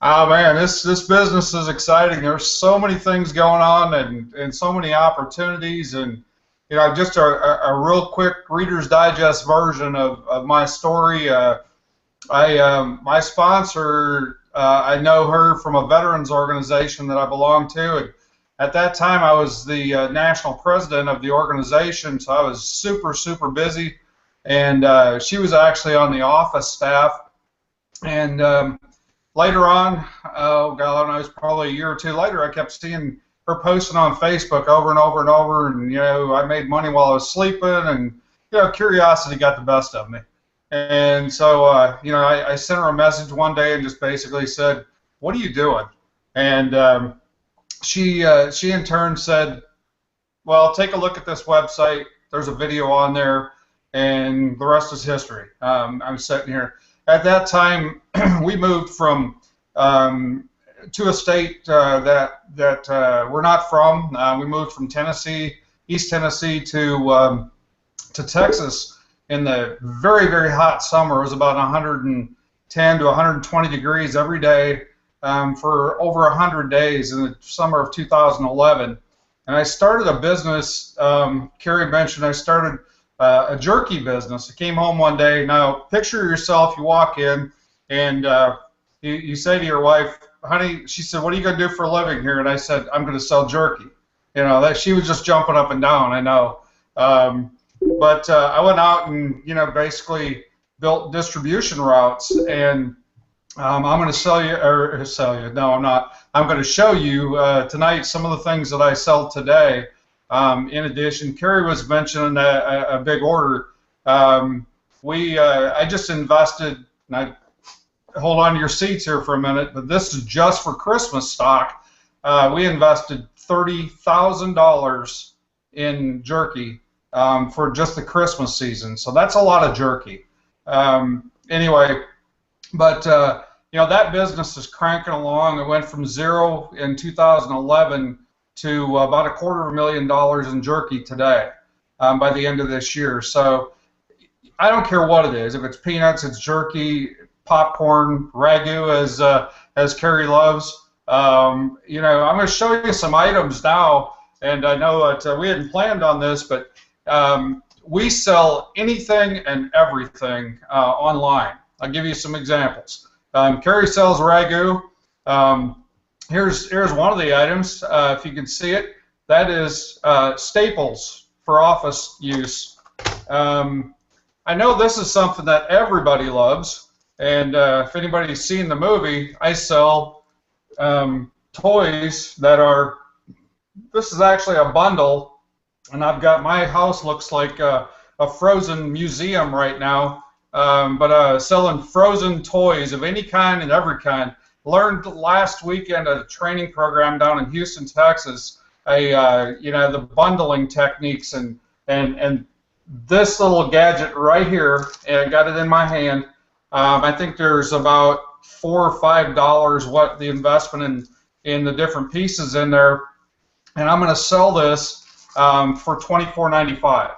Oh man, this business is exciting. There's so many things going on and so many opportunities, and you know, just a real quick Reader's Digest version of my story. My sponsor, I know her from a veterans organization that I belong to, and at that time I was the national president of the organization, so I was super busy. And she was actually on the office staff. And later on, oh God, it was probably a year or two later, I kept seeing her posting on Facebook over and over and over. And, you know, I made money while I was sleeping. And, you know, curiosity got the best of me. And so, you know, I sent her a message one day and just basically said, "What are you doing?" And she in turn said, "Well, take a look at this website. There's a video on there. And the rest is history." I'm sitting here. At that time, we moved from to a state that we're not from. We moved from Tennessee, East Tennessee, to Texas in the very hot summer. It was about 110 to 120 degrees every day for over 100 days in the summer of 2011. And I started a business. Carrie mentioned I started a jerky business. I came home one day. Now, picture yourself, you walk in, and you say to your wife, "Honey," she said, "what are you going to do for a living here?" And I said, "I'm going to sell jerky." You know, that she was just jumping up and down, I know. But I went out and, you know, basically built distribution routes, and I'm going to sell you. No, I'm not. I'm going to show you tonight some of the things that I sell today. In addition, Carrie was mentioning a big order. I just invested, and hold on to your seats here for a minute, but this is just for Christmas stock. We invested $30,000 in jerky for just the Christmas season, so that's a lot of jerky. Anyway, but you know, that business is cranking along. It went from zero in 2011 to about $250,000 in jerky today by the end of this year. So I don't care what it is. If it's peanuts, it's jerky, popcorn ragu, as Carrie loves. You know, I'm going to show you some items now, and I know that we hadn't planned on this, but we sell anything and everything online. I'll give you some examples. Carrie sells ragu. Here's one of the items, if you can see it. That is staples for office use. I know this is something that everybody loves, and if anybody's seen the movie, I sell toys that are, this is actually a bundle, and I've got, my house looks like a frozen museum right now, but selling frozen toys of any kind and every kind. Learned last weekend at a training program down in Houston, Texas, you know, the bundling techniques, and this little gadget right here, and I got it in my hand. I think there's about $4 or $5 what the investment in the different pieces in there, and I'm going to sell this for $24.95.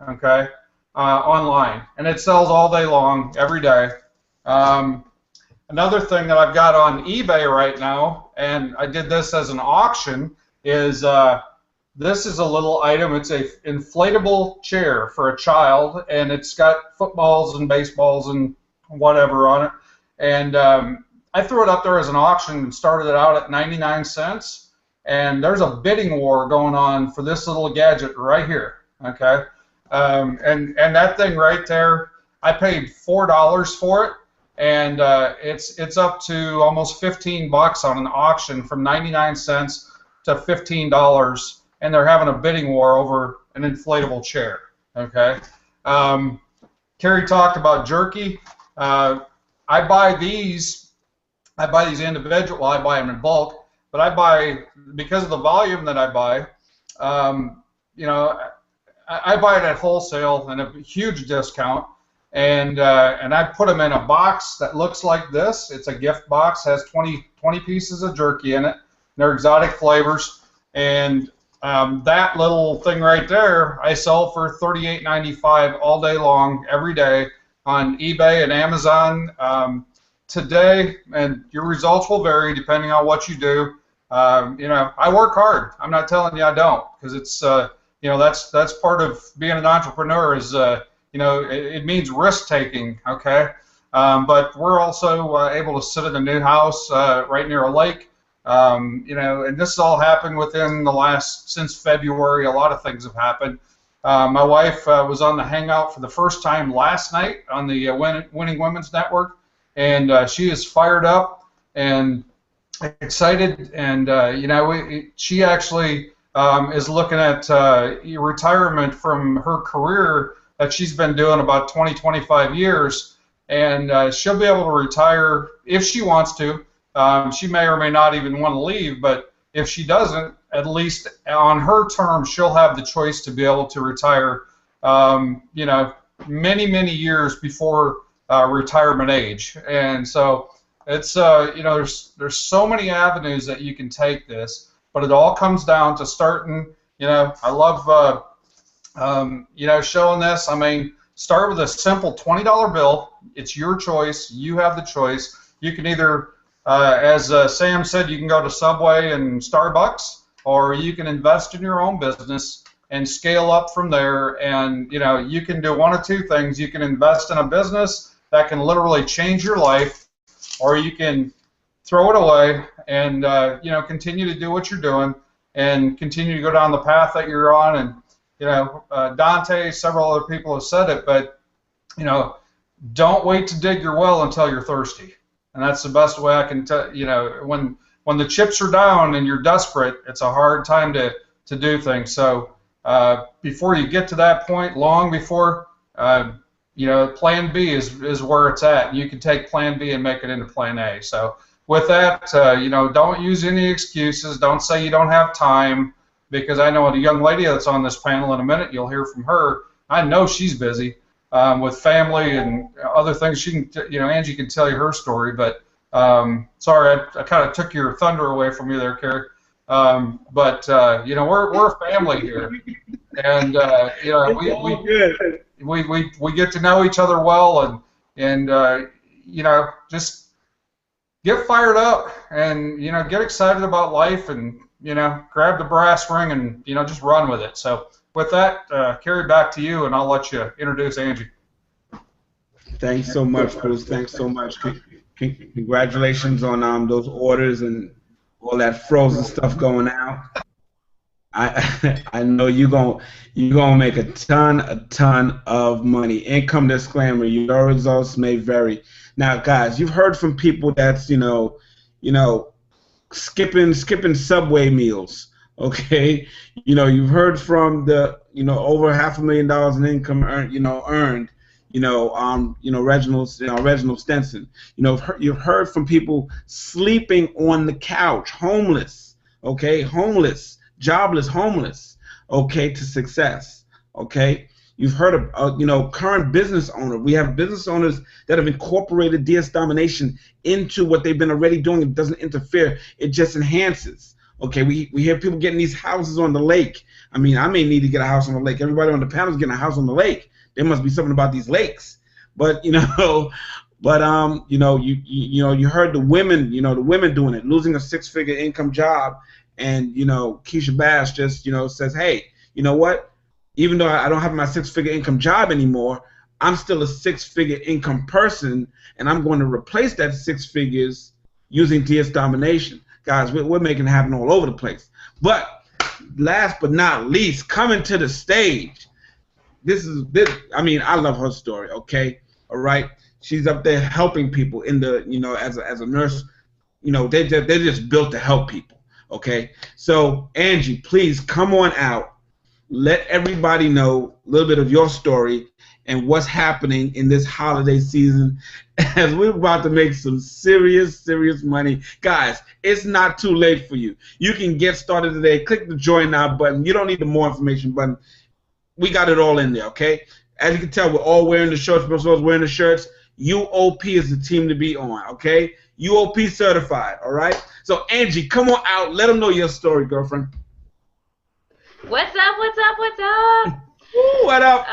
Okay, online, and it sells all day long, every day. Another thing that I've got on eBay right now, and I did this as an auction, is this is a little item. It's a inflatable chair for a child, and it's got footballs and baseballs and whatever on it. And I threw it up there as an auction and started it out at 99 cents. And there's a bidding war going on for this little gadget right here. Okay, and that thing right there, I paid $4 for it. And it's up to almost 15 bucks on an auction, from 99 cents to $15, and they're having a bidding war over an inflatable chair. Okay. Carrie talked about jerky. I buy these individual. Well, I buy them in bulk, but I buy, because of the volume that I buy. You know, I buy it at wholesale and a huge discount. And I put them in a box that looks like this. It's a gift box, has 20 pieces of jerky in it. They're exotic flavors, and that little thing right there I sell for $38.95 all day long, every day, on eBay and Amazon today. And your results will vary depending on what you do. You know, I work hard. I'm not telling you I don't, because it's you know, that's part of being an entrepreneur, is you know, it means risk taking, okay? But we're also able to sit in a new house right near a lake. You know, and this all happened within since February. A lot of things have happened. My wife was on the Hangout for the first time last night on the Winning Women's Network, and she is fired up and excited. And you know, she actually is looking at retirement from her career that she's been doing about 20-25 years, and she'll be able to retire if she wants to. She may or may not even want to leave, but if she doesn't, at least on her terms, she'll have the choice to be able to retire, you know, many years before retirement age. And so it's, you know, there's so many avenues that you can take this, but it all comes down to starting. You know, I love you know, showing this. I mean, start with a simple $20 bill. It's your choice. You have the choice. You can either, as Sam said, you can go to Subway and Starbucks, or you can invest in your own business and scale up from there. And, you know, you can do one of two things. You can invest in a business that can literally change your life, or you can throw it away and, you know, continue to do what you're doing and continue to go down the path that you're on. And, you know, Dante, several other people have said it, but, you know, don't wait to dig your well until you're thirsty. And that's the best way I can tell. You know, when the chips are down and you're desperate, it's a hard time to do things. So before you get to that point, long before, you know, Plan B is where it's at. And you can take Plan B and make it into Plan A. So with that, you know, don't use any excuses. Don't say you don't have time, because I know a young lady that's on this panel in a minute. You'll hear from her. I know she's busy with family and other things. She can, you know, Angie can tell you her story. But sorry, I kind of took your thunder away from you there, Carrie. But you know, we're a family here, and you know, we get to know each other well, and you know, just get fired up and, you know, get excited about life and, you know, grab the brass ring and, you know, just run with it. So with that, Carrie, back to you, and I'll let you introduce Angie. Thanks so much, Bruce. Thanks so much. Congratulations on those orders and all that frozen stuff going out. I know you're gonna make a ton of money. Income disclaimer: your results may vary. Now, guys, you've heard from people that's you know skipping Subway meals. Okay, you've heard from the over $500,000 in income earned. Reginald Stenson. You've heard from people sleeping on the couch, homeless. Okay, homeless. Jobless, homeless, okay, to success, okay? You've heard of, current business owner. We have business owners that have incorporated DS Domination into what they've been already doing. It doesn't interfere. It just enhances, okay? We hear people getting these houses on the lake. I mean, I may need to get a house on the lake. Everybody on the panel is getting a house on the lake. There must be something about these lakes. But, you heard the women, the women doing it, losing a six-figure income job. And, Keisha Bass just, says, hey, you know what? Even though I don't have my six-figure income job anymore, I'm still a six-figure income person, and I'm going to replace that six figures using DS Domination. Guys, we're making it happen all over the place. But last but not least, coming to the stage, I love her story, okay? All right? She's up there helping people in the, as a nurse. They're just built to help people. Okay, so Angie, please come on out. Let everybody know a little bit of your story and what's happening in this holiday season as we're about to make some serious money. Guys, it's not too late for you. You can get started today. Click the join now button. You don't need the more information button. We got it all in there, okay? As you can tell, we're all wearing the shirts. Most of us wearing the shirts. UOP is the team to be on, okay? UOP certified, all right? So, Angie, come on out. Let them know your story, girlfriend. What's up? Ooh, what up?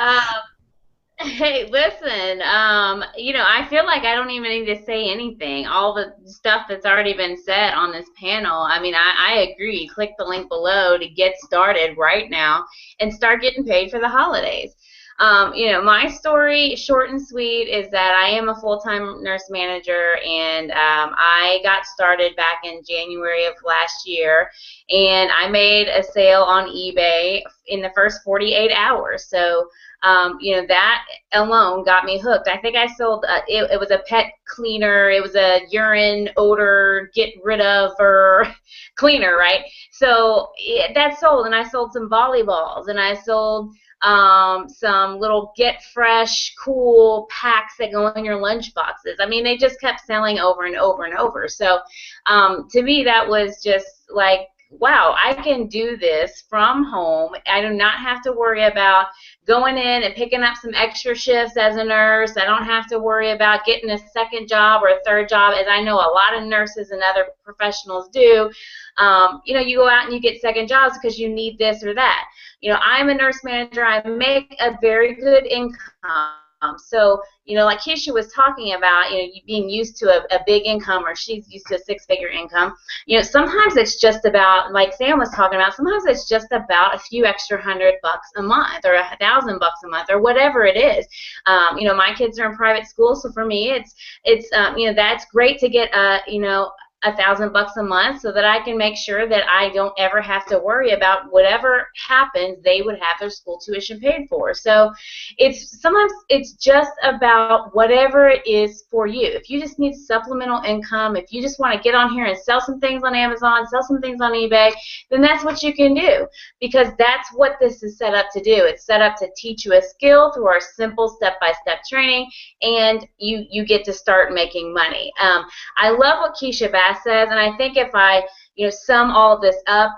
Hey, listen, I feel like I don't even need to say anything. All the stuff that's already been said on this panel, I agree. Click the link below to get started right now and start getting paid for the holidays. My story, short and sweet, is that I am a full-time nurse manager, and I got started back in January of last year, and I made a sale on eBay in the first 48 hours. So, that alone got me hooked. I think I sold, it was a pet cleaner. It was a urine odor get rid of or cleaner, right? So that sold, and I sold some volleyballs, and I sold some little get fresh cool packs that go in your lunch boxes. They just kept selling over and over and over. So to me, that was just like, wow, I can do this from home. I do not have to worry about going in and picking up some extra shifts as a nurse. I don't have to worry about getting a second job or a third job, as I know a lot of nurses and other professionals do. You go out and you get second jobs because you need this or that. I'm a nurse manager. I make a very good income. So, like Keisha was talking about, being used to a big income, or she's used to a six-figure income. Sometimes it's just about, like Sam was talking about, sometimes it's just about a few extra $100 a month or $1,000 a month or whatever it is. My kids are in private school, so for me, it's that's great to get $1,000 a month, so that I can make sure that I don't ever have to worry about whatever happens. They would have their school tuition paid for. So sometimes it's just about whatever it is for you. If you just need supplemental income, if you just want to get on here and sell some things on Amazon, sell some things on eBay, then that's what you can do, because that's what this is set up to do. It's set up to teach you a skill through our simple step-by-step training, and you get to start making money. I love what Keisha Bass says, and I think if I sum all of this up,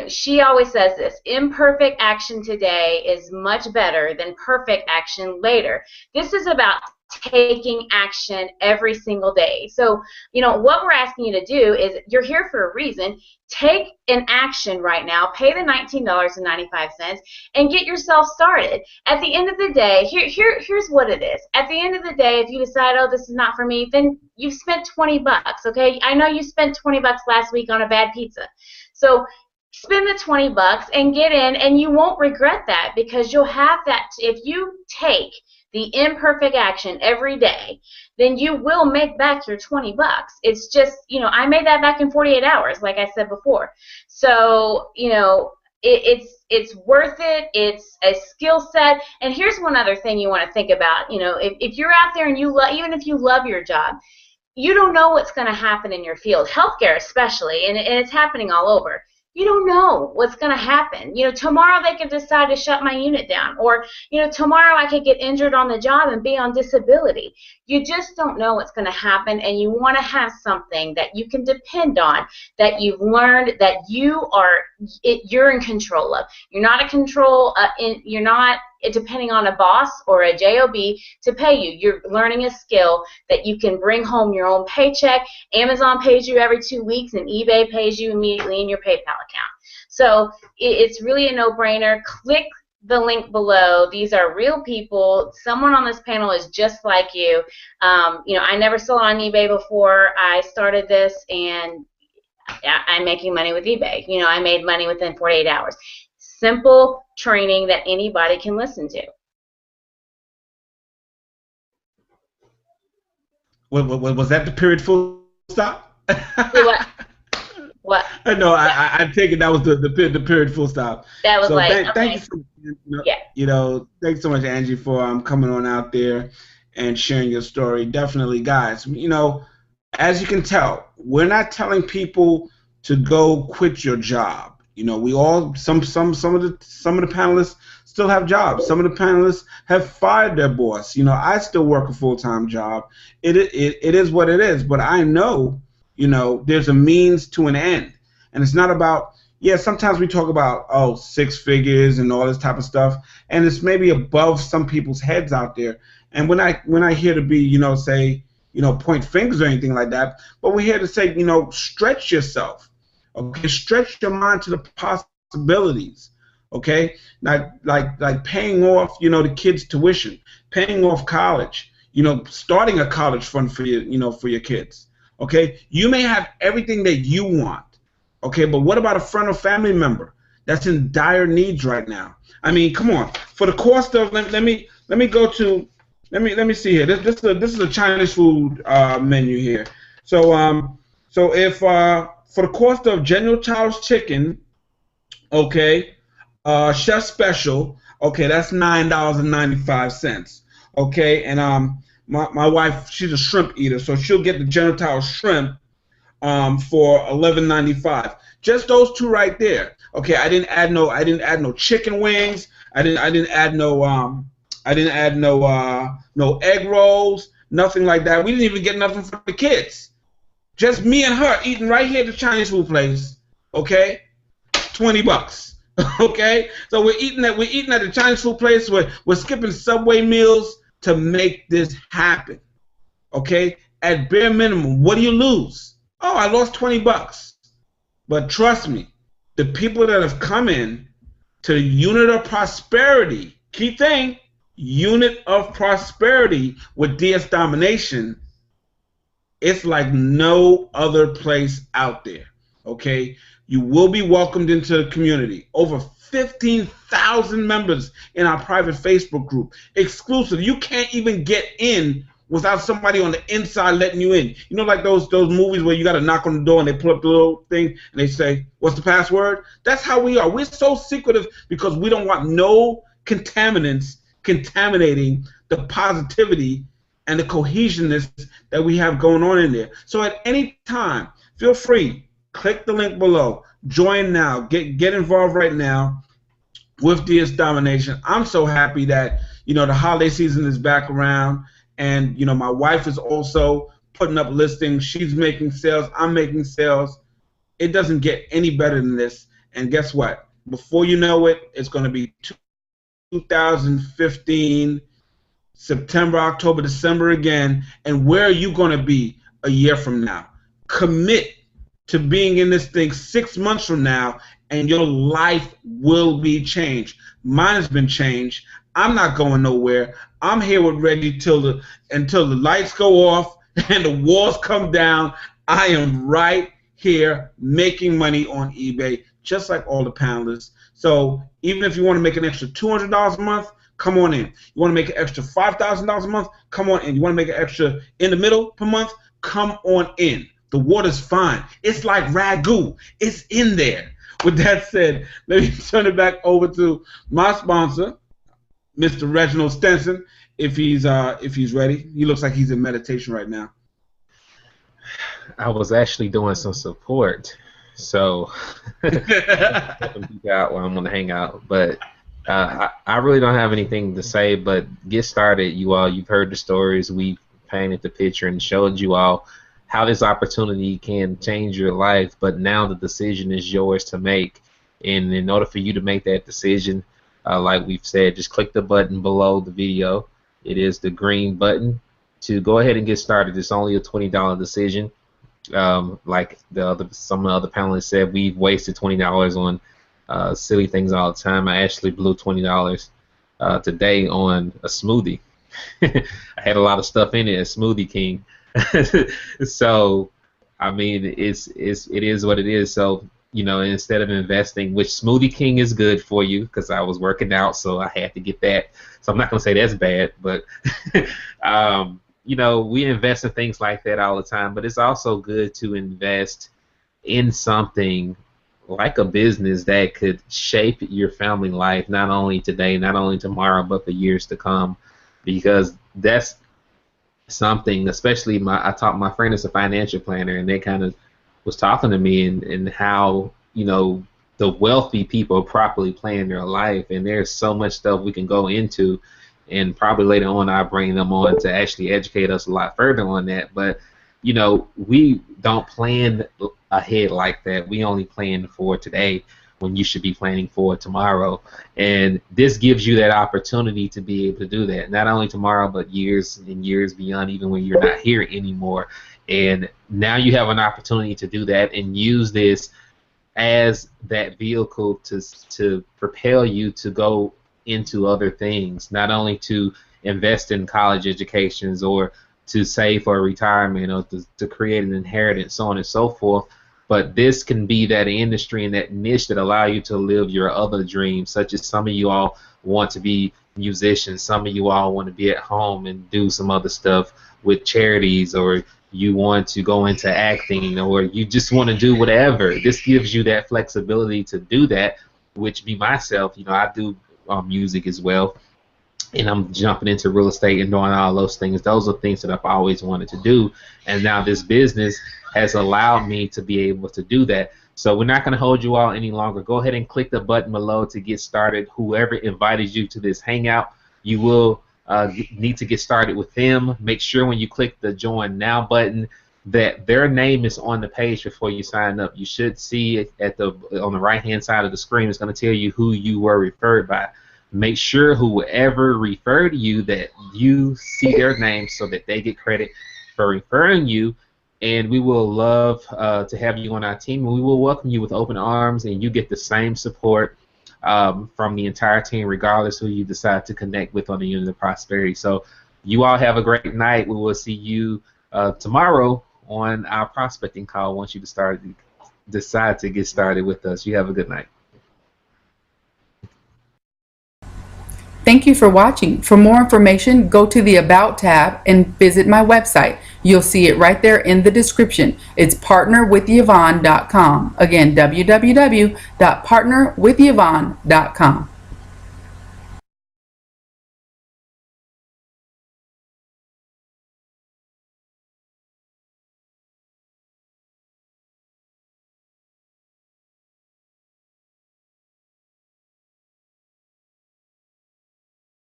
she always says this: imperfect action today is much better than perfect action later. This is about taking action every single day. So, you know, what we're asking you to do is, you're here for a reason. Take an action right now. Pay the $19.95 and get yourself started. At the end of the day, here's what it is. At the end of the day, if you decide, oh, this is not for me, then you've spent 20 bucks, okay? I know you spent 20 bucks last week on a bad pizza. So spend the 20 bucks and get in, and you won't regret that, because you'll have that. If you take the imperfect action every day, then you will make back your 20 bucks. It's just, you know, I made that back in 48 hours, like I said before. So, you know, it's worth it. It's a skill set. And here's one other thing you want to think about. You know, if you're out there and you even if you love your job, you don't know what's going to happen in your field, healthcare especially, and it's happening all over. You don't know what's going to happen. You know, tomorrow they could decide to shut my unit down, or, you know, tomorrow I could get injured on the job and be on disability. You just don't know what's going to happen, and you want to have something that you can depend on, that you've learned, that you're in control of. You're not you're not depending on a boss or a job to pay you. You're learning a skill that you can bring home your own paycheck. Amazon pays you every 2 weeks, and eBay pays you immediately in your PayPal account. So it's really a no-brainer. Click the link below. These are real people. Someone on this panel is just like you. You know, I never sold on eBay before I started this, and I'm making money with eBay. You know, I made money within 48 hours. Simple training that anybody can listen to. Was that the period full stop? What? What? No, I take it that was the period full stop. That was so like, thank okay. you so, you know, thanks so much, Angie, for coming on out there and sharing your story. Definitely, guys, you know, as you can tell, we're not telling people to go quit your job. You know, we all some of the panelists still have jobs. Some of the panelists have fired their boss. You know, I still work a full-time job. It is what it is. But I know, you know, there's a means to an end, and it's not about, yeah. Sometimes we talk about, oh, 6 figures and all this type of stuff, and it's maybe above some people's heads out there. And we're not here to be, you know, say, you know, point fingers or anything like that. But we're here to say, you know, stretch yourself. Okay, stretch your mind to the possibilities. Okay, like paying off, you know, the kids' tuition, paying off college, you know, starting a college fund for your, you know, for your kids. Okay, you may have everything that you want. Okay, but what about a friend or family member that's in dire needs right now? I mean, come on. For the cost of let me see here. This is a Chinese food menu here. So if for the cost of General Chow's chicken, okay, chef special, okay, that's $9.95. Okay, and my wife, she's a shrimp eater, so she'll get the General Chow's shrimp for $11.95. Just those two right there. Okay, I didn't add no chicken wings. I didn't add no egg rolls, nothing like that. We didn't even get nothing for the kids. Just me and her eating right here at the Chinese food place, okay? 20 bucks, okay? So we're eating at the Chinese food place. We're skipping Subway meals to make this happen, okay? At bare minimum, what do you lose? Oh, I lost 20 bucks. But trust me, the people that have come in to the unit of prosperity, key thing, unit of prosperity with DS Domination, it's like no other place out there, okay? You will be welcomed into the community. Over 15,000 members in our private Facebook group, exclusive. You can't even get in without somebody on the inside letting you in. You know, like those movies where you got to knock on the door and they pull up the little thing and they say, what's the password? That's how we are. We're so secretive because we don't want no contaminants contaminating the positivity and the cohesionness that we have going on in there. So at any time, feel free, click the link below, join now, get involved right now with DS Domination. I'm so happy that, you know, the holiday season is back around, and, you know, my wife is also putting up listings. She's making sales. I'm making sales. It doesn't get any better than this. And guess what? Before you know it, it's going to be 2015. September, October, December again, and where are you going to be a year from now? Commit to being in this thing 6 months from now, and your life will be changed. Mine has been changed. I'm not going nowhere. I'm here with Reggie until the lights go off and the walls come down. I am right here making money on eBay, just like all the panelists. So even if you want to make an extra $200 a month, come on in. You want to make an extra $5,000 a month, come on in. You want to make an extra in the middle per month, come on in. The water's fine. It's like ragu. It's in there. With that said, let me turn it back over to my sponsor, Mr. Reginald Stenson, if he's ready. He looks like he's in meditation right now. I was actually doing some support, so out while I'm on the hangout. But I really don't have anything to say. But get started, you all. You've heard the stories. We painted the picture and showed you all how this opportunity can change your life. But now the decision is yours to make. And in order for you to make that decision, like we've said, just click the button below the video. It is the green button to go ahead and get started. It's only a $20 decision. Like some of the other panelists said, we've wasted $20 on silly things all the time. I actually blew $20 today on a smoothie. I had a lot of stuff in it, a Smoothie King. So, I mean, it is what it is. So, you know, instead of investing, which Smoothie King is good for you, because I was working out, so I had to get that. So I'm not going to say that's bad, but you know, we invest in things like that all the time, but it's also good to invest in something like a business that could shape your family life, not only today, not only tomorrow, but for years to come, because that's something, especially my friend is a financial planner, and they kind of was talking to me and how, you know, the wealthy people properly plan their life, and there's so much stuff we can go into. And probably later on I'll bring them on to actually educate us a lot further on that. But, you know, we don't plan ahead like that. We only plan for today when you should be planning for tomorrow. And this gives you that opportunity to be able to do that. Not only tomorrow, but years and years beyond, even when you're not here anymore. And now you have an opportunity to do that and use this as that vehicle to propel you to go into other things, not only to invest in college educations or to save for retirement or to create an inheritance, so on and so forth, but this can be that industry and that niche that allow you to live your other dreams, such as some of you all want to be musicians, some of you all want to be at home and do some other stuff with charities, or you want to go into acting, or you just want to do whatever. This gives you that flexibility to do that, which be myself, you know, I do music as well, and I'm jumping into real estate and doing all those things. Those are things that I've always wanted to do, and now this business has allowed me to be able to do that. So we're not going to hold you all any longer. Go ahead and click the button below to get started. Whoever invited you to this hangout, you will need to get started with them. Make sure when you click the join now button that their name is on the page before you sign up. You should see it on the right hand side of the screen. It's going to tell you who you were referred by. Make sure whoever referred you that you see their name so that they get credit for referring you, and we will love to have you on our team, and we will welcome you with open arms, and you get the same support from the entire team regardless who you decide to connect with on the Unit of Prosperity. So you all have a great night. We will see you tomorrow on our prospecting call once you decide to get started with us. You have a good night. Thank you for watching. For more information, go to the About tab and visit my website. You'll see it right there in the description. It's partnerwithyvonne.com. Again, www.partnerwithyvonne.com.